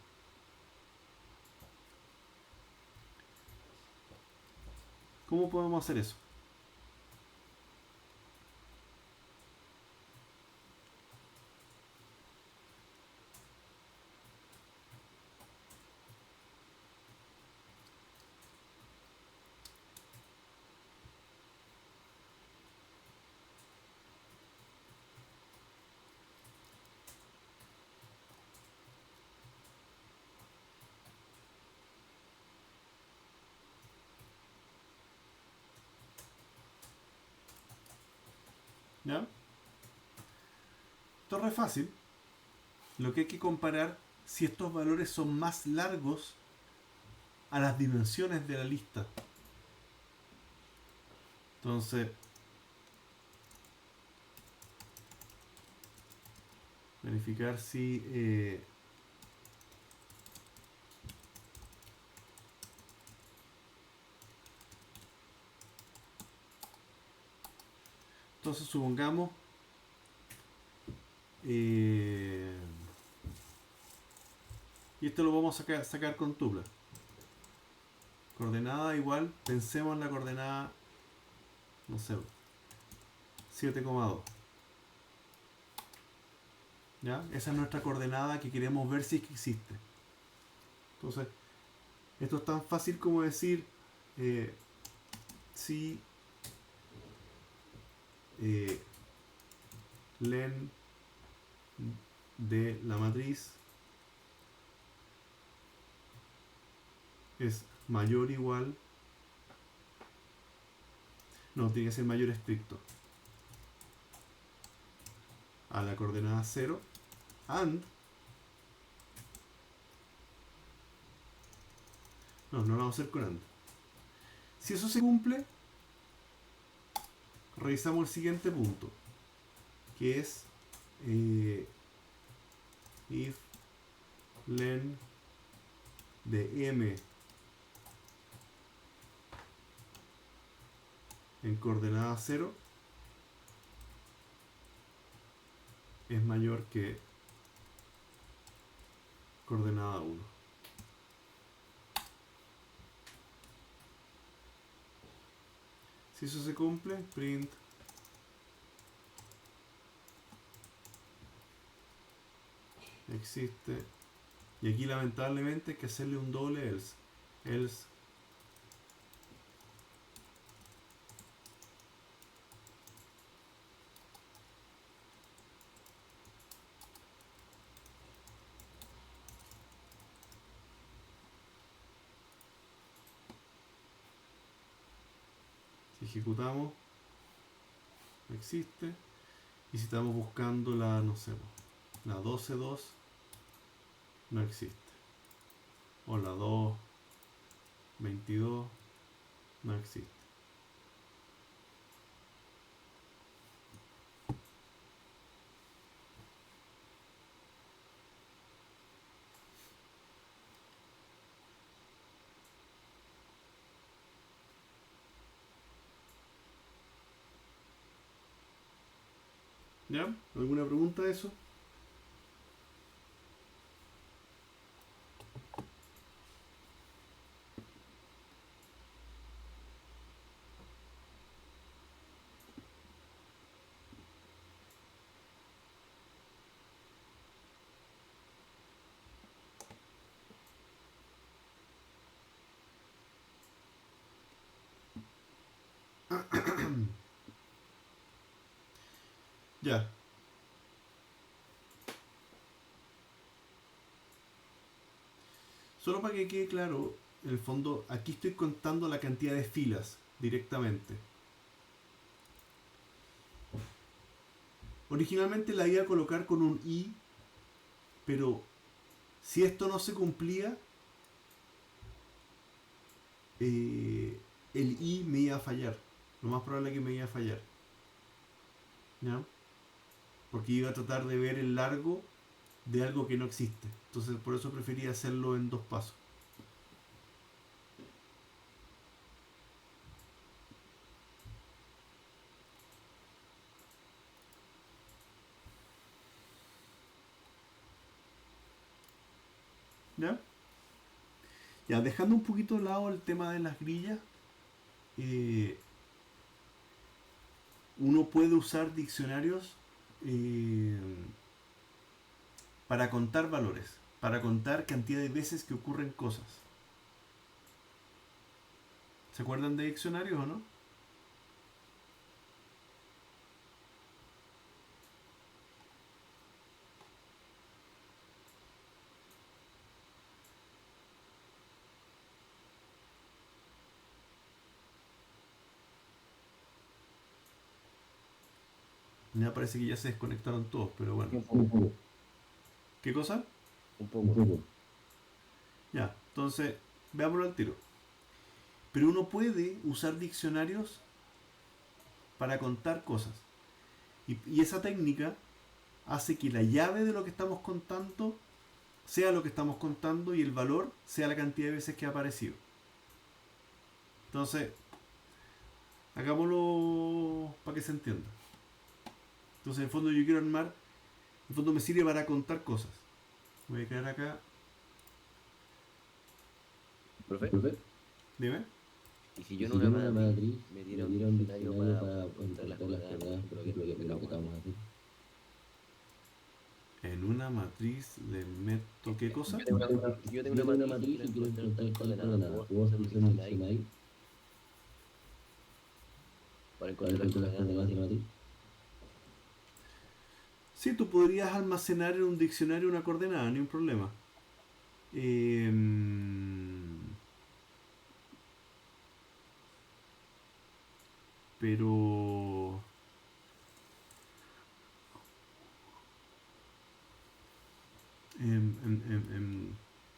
¿Cómo podemos hacer eso? ¿Ya? Esto es re fácil. Lo que hay que comparar si estos valores son más largos a las dimensiones de la lista. Entonces, verificar si entonces supongamos y esto lo vamos a sacar con tupla. Coordenada igual, pensemos en la coordenada, no sé, 7,2. ¿Ya? Esa es nuestra coordenada que queremos ver si es que existe. Entonces, esto es tan fácil como decir si len de la matriz es mayor o igual, no, tiene que ser mayor estricto a la coordenada 0 and no lo vamos a hacer con and. Si eso se cumple, revisamos el siguiente punto, que es if len de m en coordenada 0 es mayor que coordenada 1. Si eso se cumple, print existe. Y aquí lamentablemente hay que hacerle un doble else. Else si ejecutamos existe. Y si estamos buscando la, no sé, la 12.2 no existe. O la 2.22 no existe. ¿Ya? ¿Alguna pregunta de eso? Ya. Solo para que quede claro, en el fondo, aquí estoy contando la cantidad de filas directamente. Originalmente la iba a colocar con un i, pero si esto no se cumplía, el i me iba a fallar. Lo más probable es que me iba a fallar. ¿Ya? Porque iba a tratar de ver el largo de algo que no existe. Entonces por eso prefería hacerlo en 2 pasos. ¿Ya? Ya, dejando un poquito de lado el tema de las grillas, eh, uno puede usar diccionarios eh, para contar valores, para contar cantidad de veces que ocurren cosas. ¿Se acuerdan de diccionarios o no? Me parece que ya se desconectaron todos, pero bueno. Un poco. ¿Qué cosa? Un poco. Ya, entonces, veámoslo al tiro. Pero uno puede usar diccionarios para contar cosas. Y esa técnica hace que la llave de lo que estamos contando sea lo que estamos contando y el valor sea la cantidad de veces que ha aparecido. Entonces, hagámoslo para que se entienda. Entonces, en el fondo yo quiero armar, en el fondo me sirve para contar cosas. Voy a crear acá, ¿Profe? dime. Y si yo en una matriz me diera un diccionario para encontrar las coordenadas, por ejemplo, lo que acabamos de hacer. En una matriz le meto, ¿qué cosa? Si yo tengo una matriz y quiero encontrar tal coordenada, ¿puedo hacer un diccionario para encontrar las coordenadas de la matriz? Sí, tú podrías almacenar en un diccionario una coordenada, ni un problema. Pero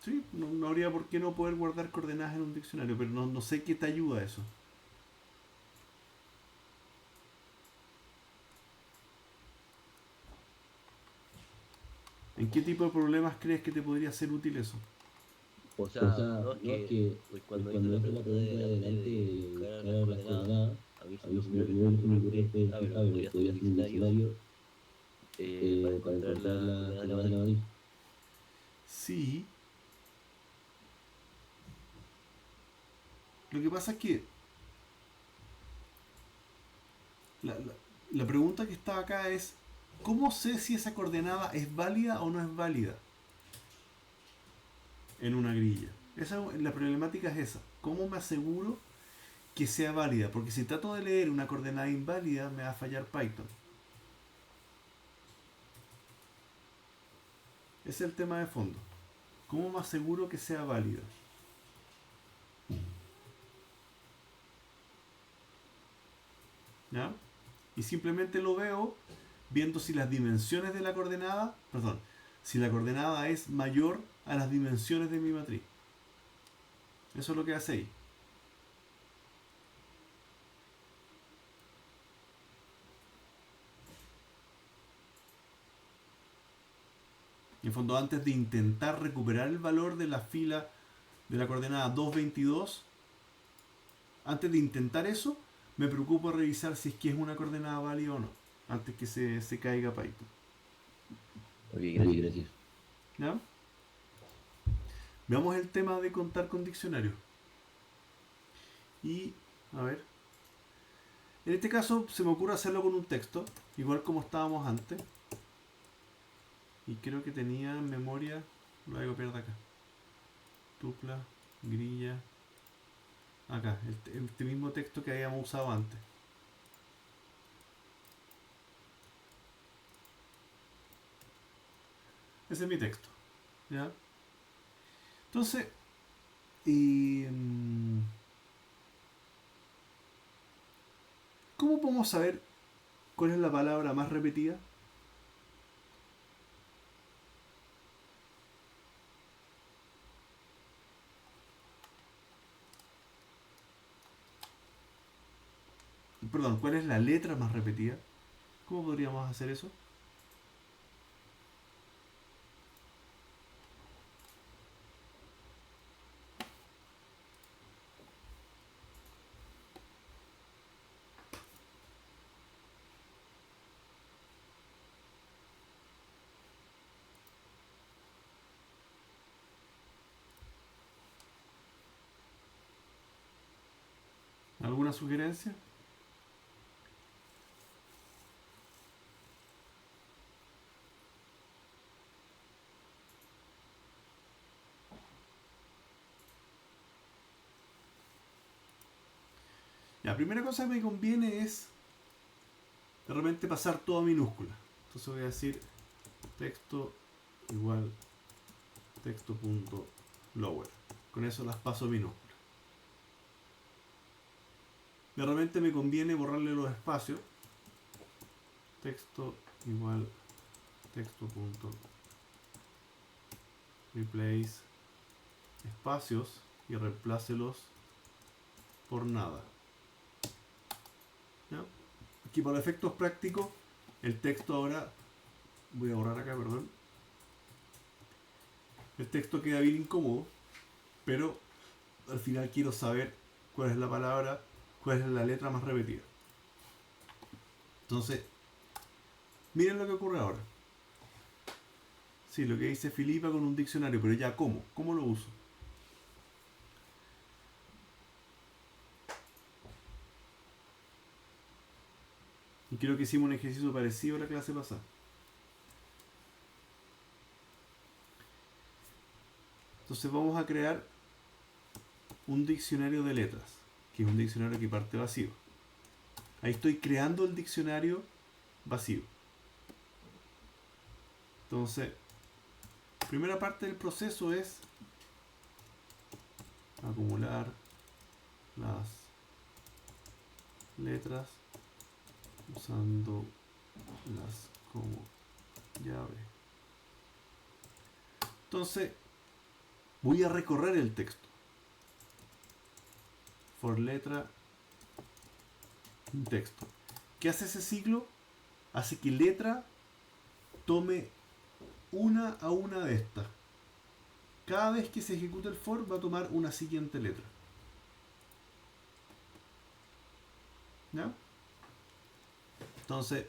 sí, no habría por qué no poder guardar coordenadas en un diccionario, pero no sé qué te ayuda eso. ¿En qué tipo de problemas crees que te podría ser útil eso? O sea, no es que pues cuando hice la pregunta de delante de buscar las coordenadas, a mí lo primero que se me ocurrió fue, pero podría hacer un diccionario para encontrar las coordenadas de la matriz. Sí. Lo que pasa es que la pregunta que está acá es, ¿cómo sé si esa coordenada es válida o no es válida en una grilla? La problemática es esa. ¿Cómo me aseguro que sea válida? Porque si trato de leer una coordenada inválida, me va a fallar Python. Ese es el tema de fondo. ¿Cómo me aseguro que sea válida? ¿Ya? Y simplemente lo veo viendo si las dimensiones de la coordenada, perdón, si la coordenada es mayor a las dimensiones de mi matriz. Eso es lo que hace ahí. En fondo, antes de intentar recuperar el valor de la fila de la coordenada 222, antes de intentar eso, me preocupo revisar si es que es una coordenada válida o no, antes que se caiga Python. Ok, gracias. ¿Ya? Veamos el tema de contar con diccionario. Y, a ver. En este caso se me ocurre hacerlo con un texto, igual como estábamos antes. Y creo que tenía en memoria, lo voy a copiar de acá. Tupla, grilla, Acá, este mismo texto que habíamos usado antes. Ese es mi texto. ¿Ya? Entonces, ¿cómo podemos saber cuál es la palabra más repetida? Perdón, ¿cuál es la letra más repetida? ¿Cómo podríamos hacer eso? ¿Alguna sugerencia? La primera cosa que me conviene es de repente pasar todo a minúscula. Entonces voy a decir texto igual texto.lower. Con eso las paso a minúscula. De repente me conviene borrarle los espacios. Texto igual texto.replace espacios y reemplácelos por nada. ¿Ya? Aquí para efectos prácticos el texto ahora, voy a borrar acá, perdón, el texto queda bien incómodo, pero al final quiero saber cuál es la palabra, cuál es la letra más repetida. Entonces, miren lo que ocurre ahora. Sí, lo que dice Filipa con un diccionario, pero ya ¿cómo? ¿Cómo lo uso? Y creo que hicimos un ejercicio parecido a la clase pasada. Entonces vamos a crear un diccionario de letras, que es un diccionario que parte vacío. Ahí estoy creando el diccionario vacío. Entonces, primera parte del proceso es acumular las letras usando las como llave. Entonces, voy a recorrer el texto. For letra texto. ¿Qué hace ese ciclo? Hace que letra tome una a una de estas. Cada vez que se ejecuta el for va a tomar una siguiente letra. ¿Ya? Entonces,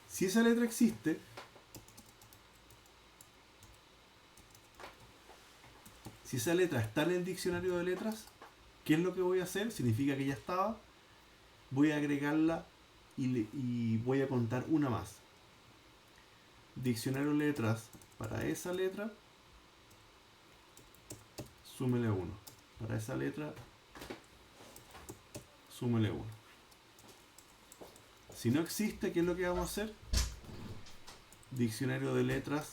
si esa letra existe, si esa letra está en el diccionario de letras, ¿qué es lo que voy a hacer? Significa que ya estaba. Voy a agregarla y voy a contar una más. Diccionario letras para esa letra, súmele 1. Para esa letra, súmele 1. Si no existe, ¿qué es lo que vamos a hacer? Diccionario de letras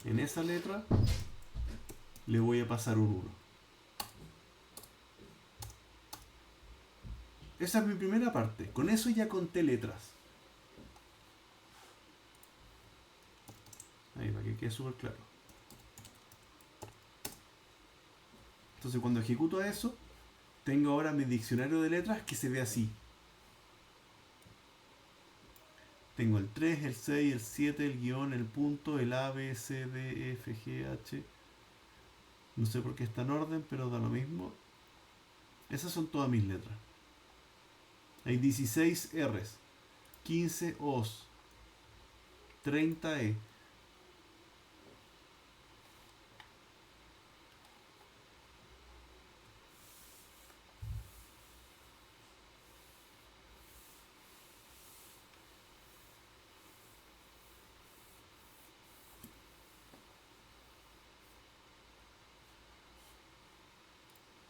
en esa letra, le voy a pasar un 1. Esa es mi primera parte. Con eso ya conté letras. Ahí, para que quede súper claro. Entonces cuando ejecuto eso, tengo ahora mi diccionario de letras que se ve así. Tengo el 3, el 6, el 7, el guión, el punto, el A, B, C, D, E, F, G, H. No sé por qué está en orden, pero da lo mismo. Esas son todas mis letras. Hay 16 R's, 15 O's, 30 E.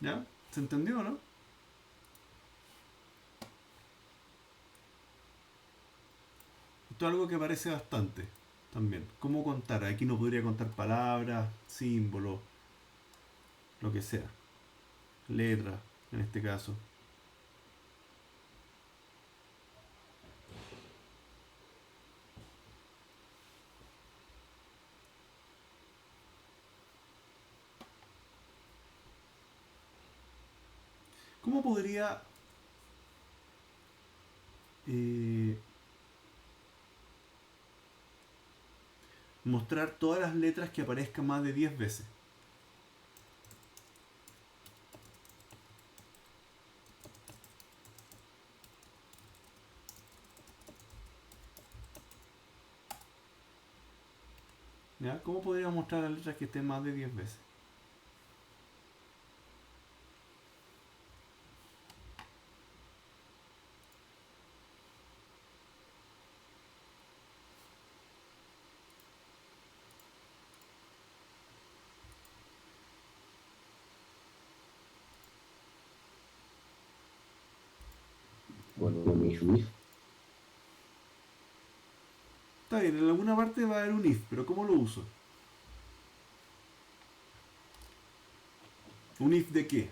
¿Ya? ¿Se entendió, no? Esto es algo que aparece bastante también. ¿Cómo contar? Aquí no podría contar palabras, símbolos, lo que sea. Letras, en este caso. ¿Cómo podría eh, mostrar todas las letras que aparezcan más de 10 veces? ¿Ya? ¿Cómo podría mostrar las letras que estén más de 10 veces? Con if. Está bien, en alguna parte va a haber un if, pero ¿cómo lo uso? ¿Un if de qué?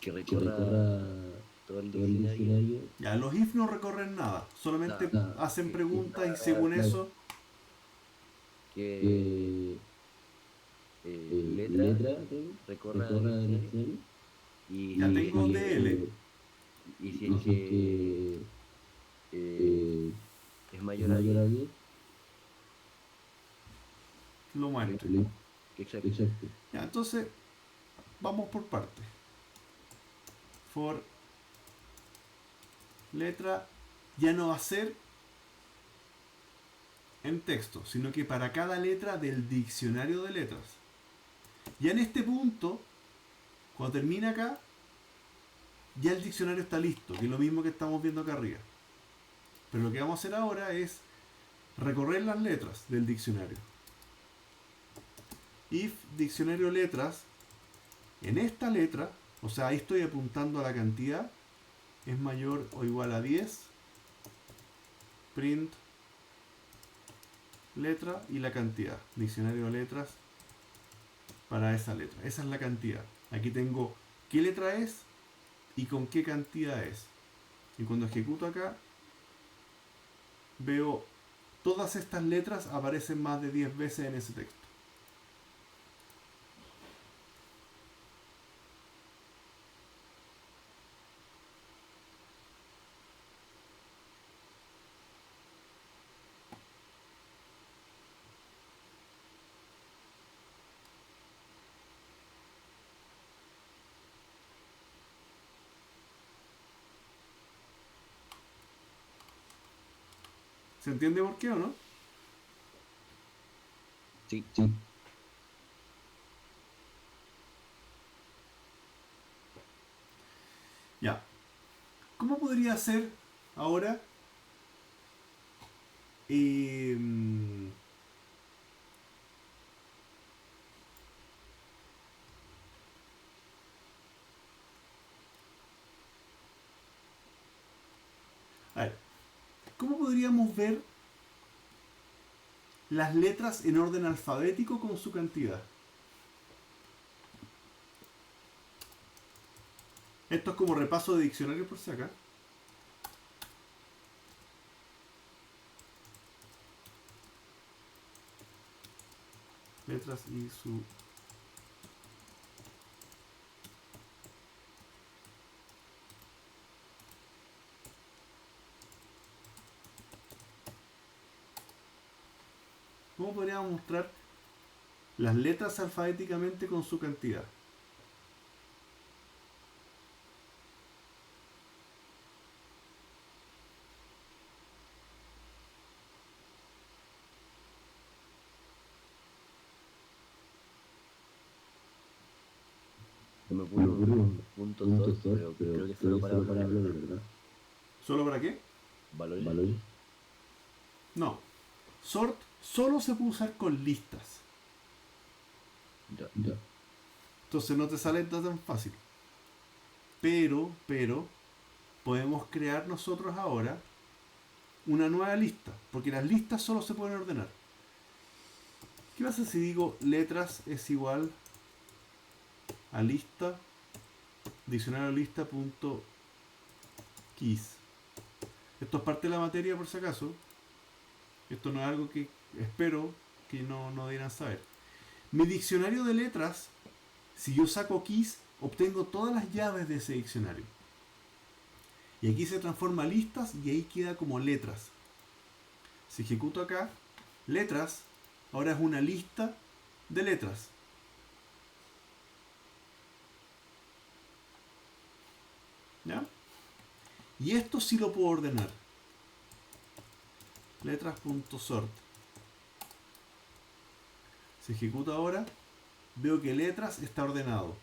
Que recorra todo el diccionario. Ya, los if no recorren nada, solamente hacen preguntas y según claro. eso... Que letra recorra el diccionario. Y Ya tengo DL. Y si es que es mayor a 10, Lo muestro. exacto. Ya, entonces, vamos por partes. For letra ya no va a ser en texto, sino que para cada letra del diccionario de letras. Ya en este punto, cuando termina acá, ya el diccionario está listo, que es lo mismo que estamos viendo acá arriba. Pero lo que vamos a hacer ahora es recorrer las letras del diccionario. If diccionario letras, en esta letra, o sea, ahí estoy apuntando a la cantidad, es mayor o igual a 10, print letra y la cantidad. Diccionario de letras para esa letra. Esa es la cantidad. Aquí tengo qué letra es y con qué cantidad es. Y cuando ejecuto acá, veo todas estas letras aparecen más de 10 veces en ese texto. ¿Se entiende por qué o no? Sí. Ya. ¿Cómo podría ser ahora? A ver, ¿cómo podríamos ver las letras en orden alfabético con su cantidad? Esto es como repaso de diccionario por si acá. Letras y su... ¿Cómo podríamos mostrar las letras alfabéticamente con su cantidad? Se me ocurre un punto dos, pero creo que solo para hablar de verdad. ¿Solo para qué? ¿Valores? No. Sort solo se puede usar con listas. Ya. Entonces no te sale tan fácil. Pero, podemos crear nosotros ahora una nueva lista, porque las listas solo se pueden ordenar. ¿Qué pasa si digo letras es igual a lista, diccionario lista punto keys? Esto es parte de la materia por si acaso. Esto no es algo que espero que no debieran saber. Mi diccionario de letras, si yo saco keys, obtengo todas las llaves de ese diccionario. Y aquí se transforma a listas y ahí queda como letras. Si ejecuto acá, letras, ahora es una lista de letras. ¿Ya? Y esto sí lo puedo ordenar. Letras.sort. Si ejecuto ahora, veo que letras está ordenado.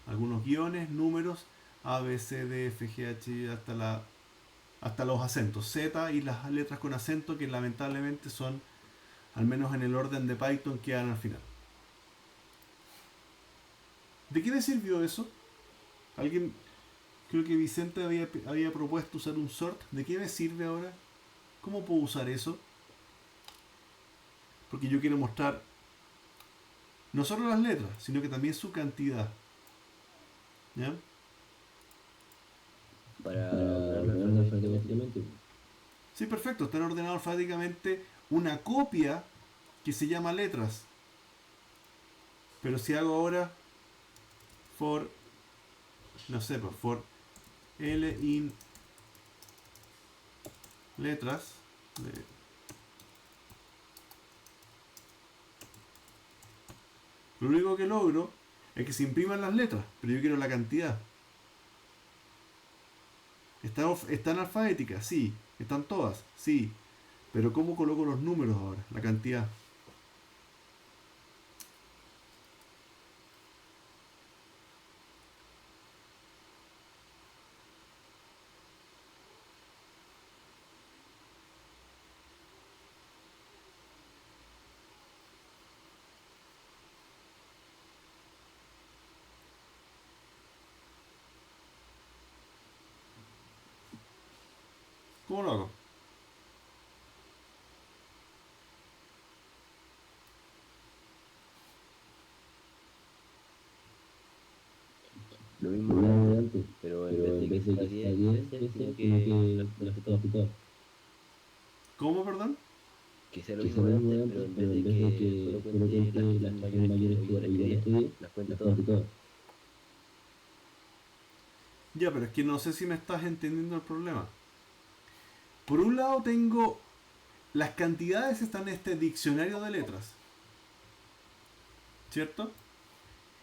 Algunos guiones, números, A, B, C, D, F, G, H, hasta los acentos. Z y las letras con acento que lamentablemente son, al menos en el orden de Python, quedan al final. ¿De qué me sirvió eso? Alguien, creo que Vicente había propuesto usar un sort. ¿De qué me sirve ahora? ¿Cómo puedo usar eso? Porque yo quiero mostrar no solo las letras, sino que también su cantidad. ¿Ya? Para ordenarlo alfabéticamente. Sí, perfecto. Están ordenados alfabéticamente una copia que se llama letras. Pero si hago ahora for, no sé, pues for L in letras, lo único que logro es que se impriman las letras, pero yo quiero la cantidad. ¿Están alfabéticas? Sí. ¿Están todas? Sí. Pero ¿cómo coloco los números ahora? La cantidad. ¿Cómo lo hago? Lo mismo de antes, pero en vez de que está 10 veces, sino que las cuente todas. ¿Cómo, perdón? Que sea lo mismo de antes, pero en vez de que solo cuente las que son mayores o iguales que 10, las cuente todas. Ya, pero es que no sé si me estás entendiendo el problema. Por un lado tengo las cantidades están en este diccionario de letras. ¿Cierto?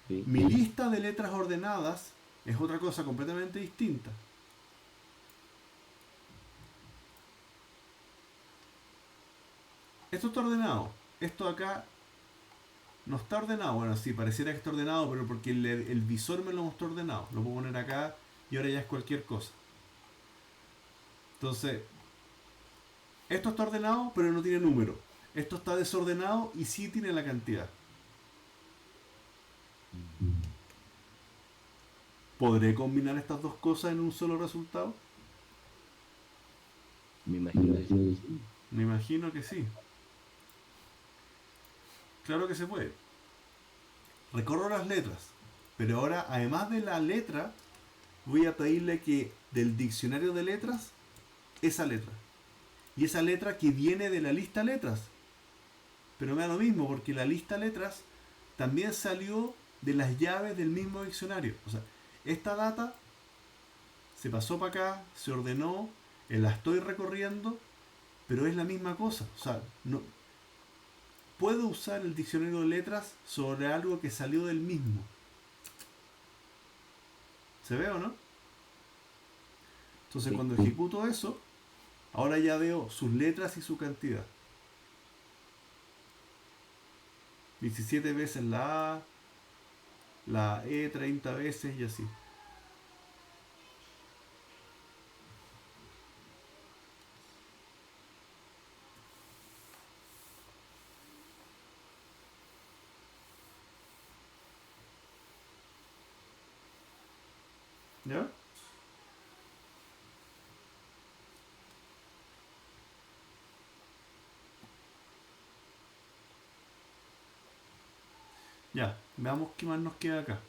Sí. Mi lista de letras ordenadas es otra cosa completamente distinta. Esto está ordenado. Esto acá no está ordenado. Bueno, sí, pareciera que está ordenado, pero porque el visor me lo mostró ordenado. Lo puedo poner acá y ahora ya es cualquier cosa. Entonces, esto está ordenado, pero no tiene número. Esto está desordenado y sí tiene la cantidad. ¿Podré combinar estas dos cosas en un solo resultado? Me imagino que sí. Me imagino que sí. Claro que se puede. Recorro las letras, pero ahora, además de la letra, voy a pedirle que del diccionario de letras, esa letra. Y esa letra que viene de la lista letras. Pero me da lo mismo, porque la lista letras también salió de las llaves del mismo diccionario. O sea, esta data se pasó para acá, se ordenó, la estoy recorriendo, pero es la misma cosa. O sea, no puedo usar el diccionario de letras sobre algo que salió del mismo. ¿Se ve o no? Entonces, Sí. cuando ejecuto eso, ahora ya veo sus letras y su cantidad. 17 veces la A, la E 30 veces y así. Ya, veamos qué más nos queda acá.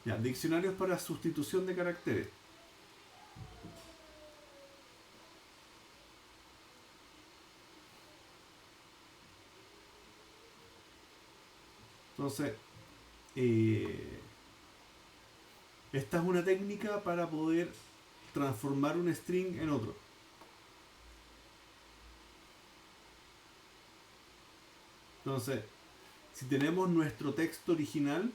Ya, diccionarios para sustitución de caracteres. Entonces, eh, esta es una técnica para poder transformar un string en otro. Entonces, si tenemos nuestro texto original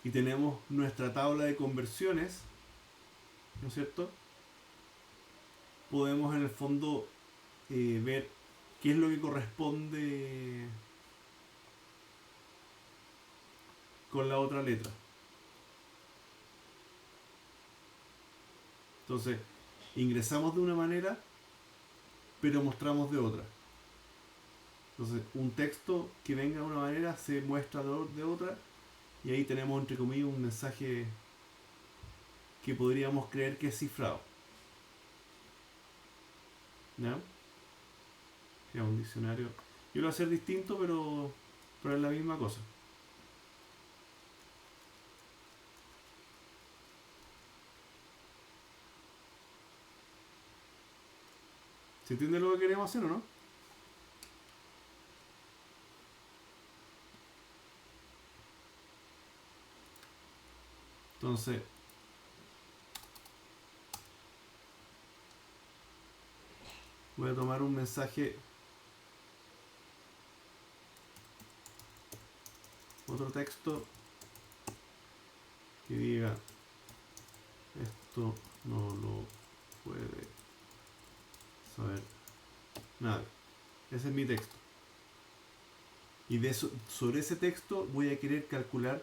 y tenemos nuestra tabla de conversiones, ¿no es cierto? Podemos en el fondo ver qué es lo que corresponde con la otra letra. Entonces, ingresamos de una manera, pero mostramos de otra. Entonces, un texto que venga de una manera se muestra de otra, y ahí tenemos entre comillas un mensaje que podríamos creer que es cifrado. ¿Ya? Que es un diccionario. Yo lo voy a hacer distinto, pero es la misma cosa. ¿Se entiende lo que queremos hacer o no? Entonces, voy a tomar un mensaje, otro texto que diga esto no lo puede saber nadie. Ese es mi texto. Y de eso, sobre ese texto voy a querer calcular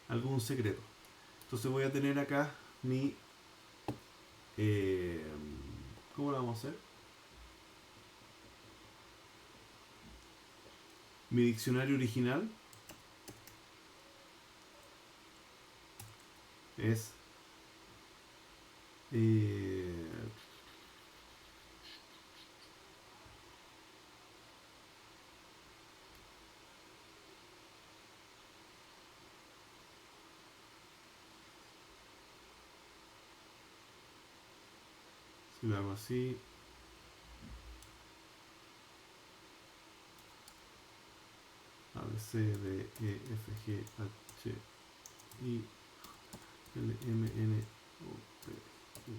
algún secreto. Entonces voy a tener acá mi... ¿cómo lo vamos a hacer? Mi diccionario original es... si lo hago así... A, B, C, D, E, F, G, H, I, L, M, N, O, P, Q.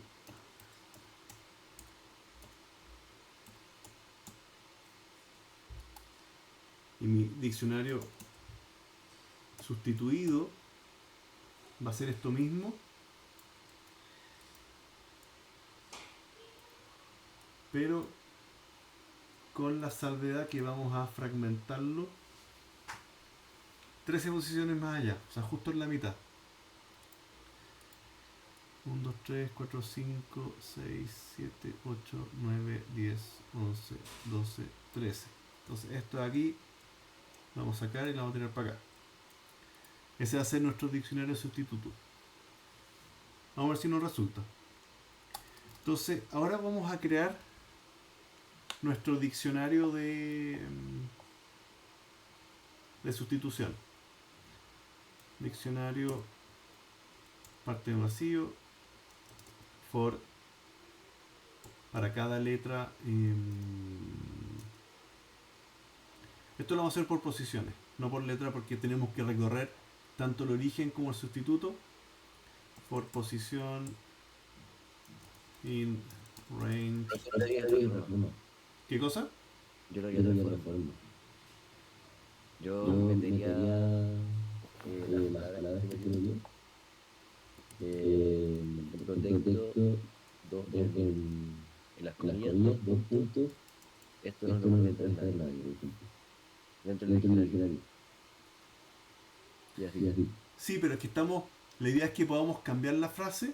Y mi diccionario sustituido va a ser esto mismo, pero con la salvedad que vamos a fragmentarlo 13 posiciones más allá, o sea, justo en la mitad. 1, 2, 3, 4, 5, 6, 7, 8, 9, 10, 11, 12, 13. Entonces esto de aquí lo vamos a sacar y lo vamos a tirar para acá. Ese va a ser nuestro diccionario sustituto. Vamos a ver si nos resulta. Entonces, ahora vamos a crear nuestro diccionario de sustitución. Diccionario parte de vacío for para cada letra. Esto lo vamos a hacer por posiciones, no por letra, porque tenemos que recorrer tanto el origen como el sustituto. For posición in range. ¿Qué cosa? Yo lo haría de otra forma. Yo metería las palabras que tengo yo. El texto, en las comillas, 2 puntos. Esto no lo puede entender nadie, por ejemplo. Dentro del diccionario. Y así. Sí, pero es que la idea es que podamos cambiar la frase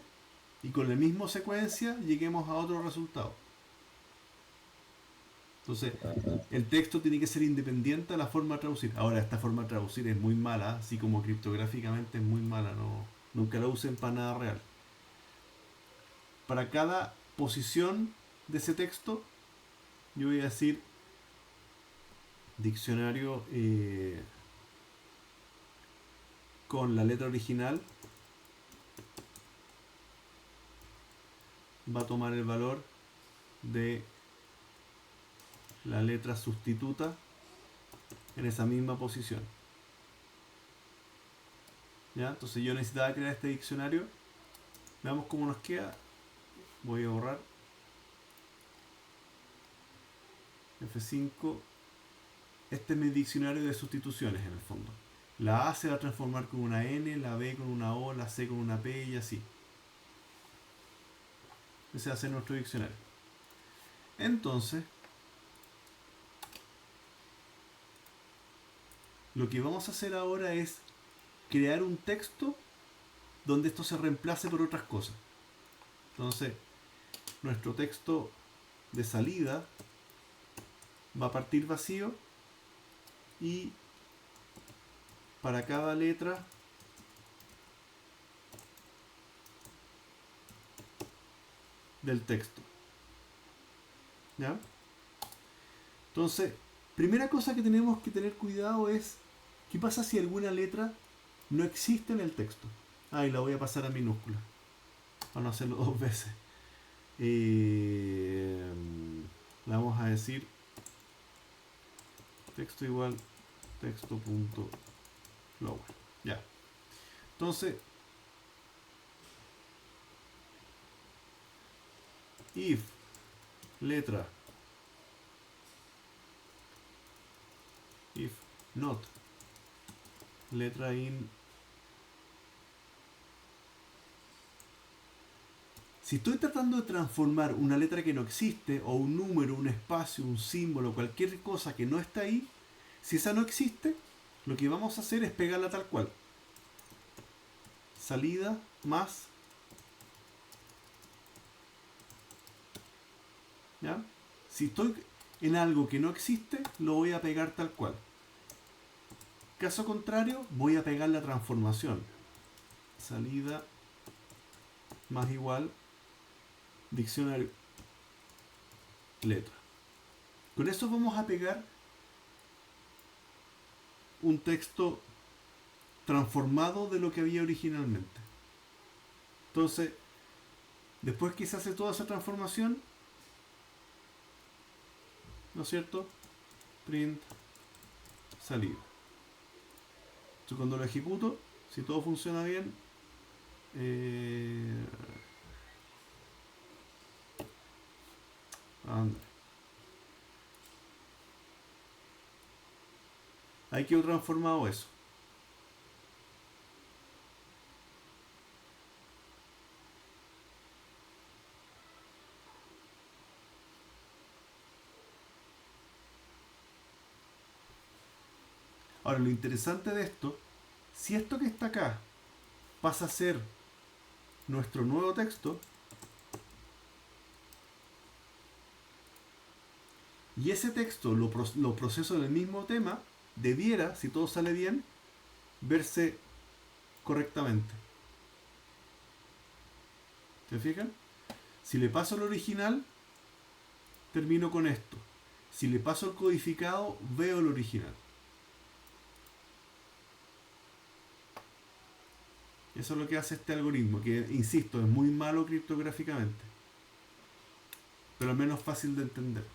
y con la misma secuencia lleguemos a otro resultado. Entonces, el texto tiene que ser independiente a la forma de traducir. Ahora, esta forma de traducir es muy mala, así como criptográficamente es muy mala, no, nunca la usen para nada real. Para cada posición de ese texto, yo voy a decir diccionario con la letra original va a tomar el valor de la letra sustituta en esa misma posición. ¿Ya? Entonces yo necesitaba crear este diccionario. Veamos cómo nos queda. Voy a borrar F5. Este es mi diccionario de sustituciones en el fondo. La A se va a transformar con una N, la B con una O, la C con una P y así. Ese va a ser nuestro diccionario. Entonces, lo que vamos a hacer ahora es crear un texto donde esto se reemplace por otras cosas. Entonces, nuestro texto de salida va a partir vacío y para cada letra del texto. ¿Ya? Entonces, primera cosa que tenemos que tener cuidado es ¿qué pasa si alguna letra no existe en el texto? Y la voy a pasar a minúscula para no hacerlo dos veces. Le vamos a decir texto igual texto.flower. Ya. Entonces, if letra if not letra in. Si estoy tratando de transformar una letra que no existe, o un número, un espacio, un símbolo, cualquier cosa que no está ahí, si esa no existe, lo que vamos a hacer es pegarla tal cual. Salida más. ¿Ya? Si estoy en algo que no existe, lo voy a pegar tal cual. Caso contrario, voy a pegar la transformación. Salida más igual diccionario letra. Con eso vamos a pegar un texto transformado de lo que había originalmente. Entonces, después que se hace toda esa transformación, ¿no es cierto? Print salida. Entonces, cuando lo ejecuto, si todo funciona bien, ahí quedó transformado eso. Ahora, lo interesante de esto, si esto que está acá pasa a ser nuestro nuevo texto, y ese texto lo proceso en el mismo tema, debiera, si todo sale bien, verse correctamente. ¿Se fijan? Si le paso el original, termino con esto. Si le paso el codificado, veo el original. Eso es lo que hace este algoritmo, que, insisto, es muy malo criptográficamente, pero al menos fácil de entender.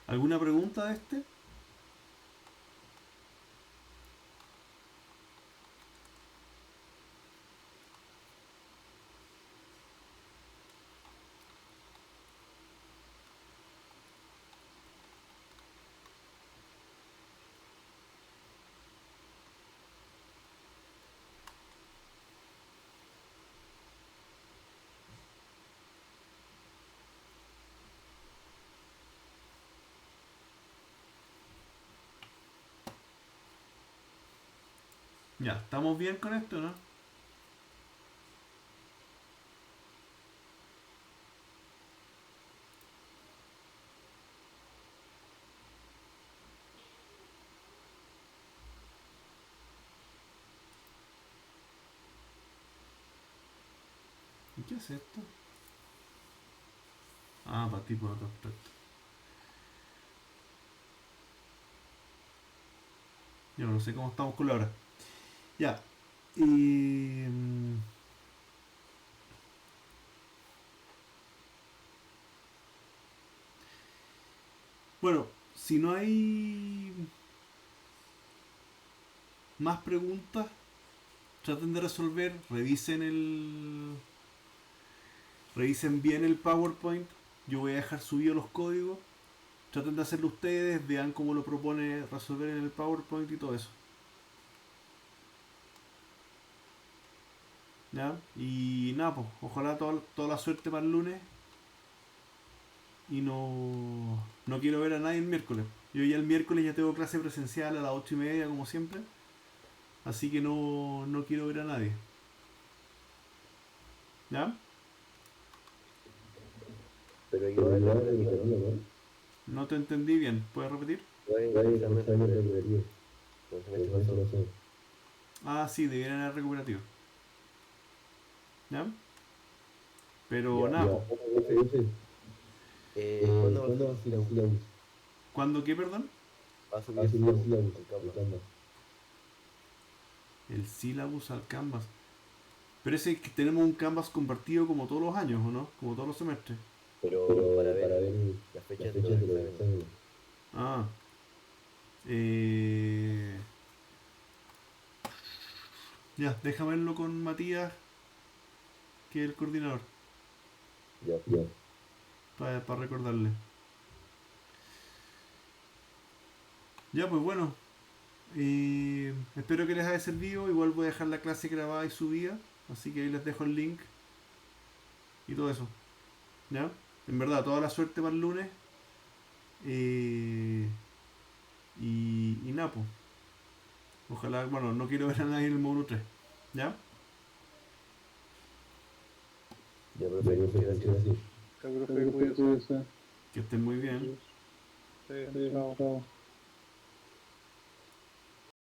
¿Alguna pregunta de este? Ya, ¿estamos bien con esto, no? ¿Y qué es esto? Ah, para tipo de abstracto. Yo no sé cómo estamos con la hora. Ya. Y... bueno, si no hay más preguntas, traten de resolver, revisen bien el PowerPoint. Yo voy a dejar subido los códigos. Traten de hacerlo ustedes, vean cómo lo propone resolver en el PowerPoint y todo eso. ¿Ya? Y nada, pues, ojalá toda la suerte para el lunes. Y no quiero ver a nadie el miércoles. Yo ya el miércoles ya tengo clase presencial a las 8:30 como siempre. Así que no quiero ver a nadie. ¿Ya? Pero igual es recreativo, ¿no? No te entendí bien. ¿Puedes repetir? Igual el examen es recreativo. Por eso me pasó. Ah, sí, debieran ser recuperativo. ¿Ya? Pero Ya, nada, profe, ¿cuándo va a ¿Cuándo va subir a el ser el syllabus? syllabus? ¿cuándo qué, perdón? Va a subir Va a el ser el syllabus syllabus, en el Canva. Canvas. El syllabus al Canvas. Pero ese que tenemos un Canvas compartido como todos los años, ¿o no? Como todos los semestres. Pero para Para ver ver las las fechas de los fechas de los exámenes. exámenes. Ah. Eh... Ya, déjame verlo con Matías, que es el coordinador, Ya. Ya. para recordarle. Ya, pues bueno. Espero que les haya servido. Igual voy a dejar la clase grabada y subida. Así que ahí les dejo el link y todo eso. ¿Ya? En verdad, toda la suerte para el lunes. Eh, y nada, pues. Ojalá, bueno, no quiero ver a nadie en el módulo 3. ¿Ya? Ya, Ya, profe, profe, muchas muchas gracias. gracias. Que profe, cuídese. Que estén muy bien. Sí, Sí, chao. chao.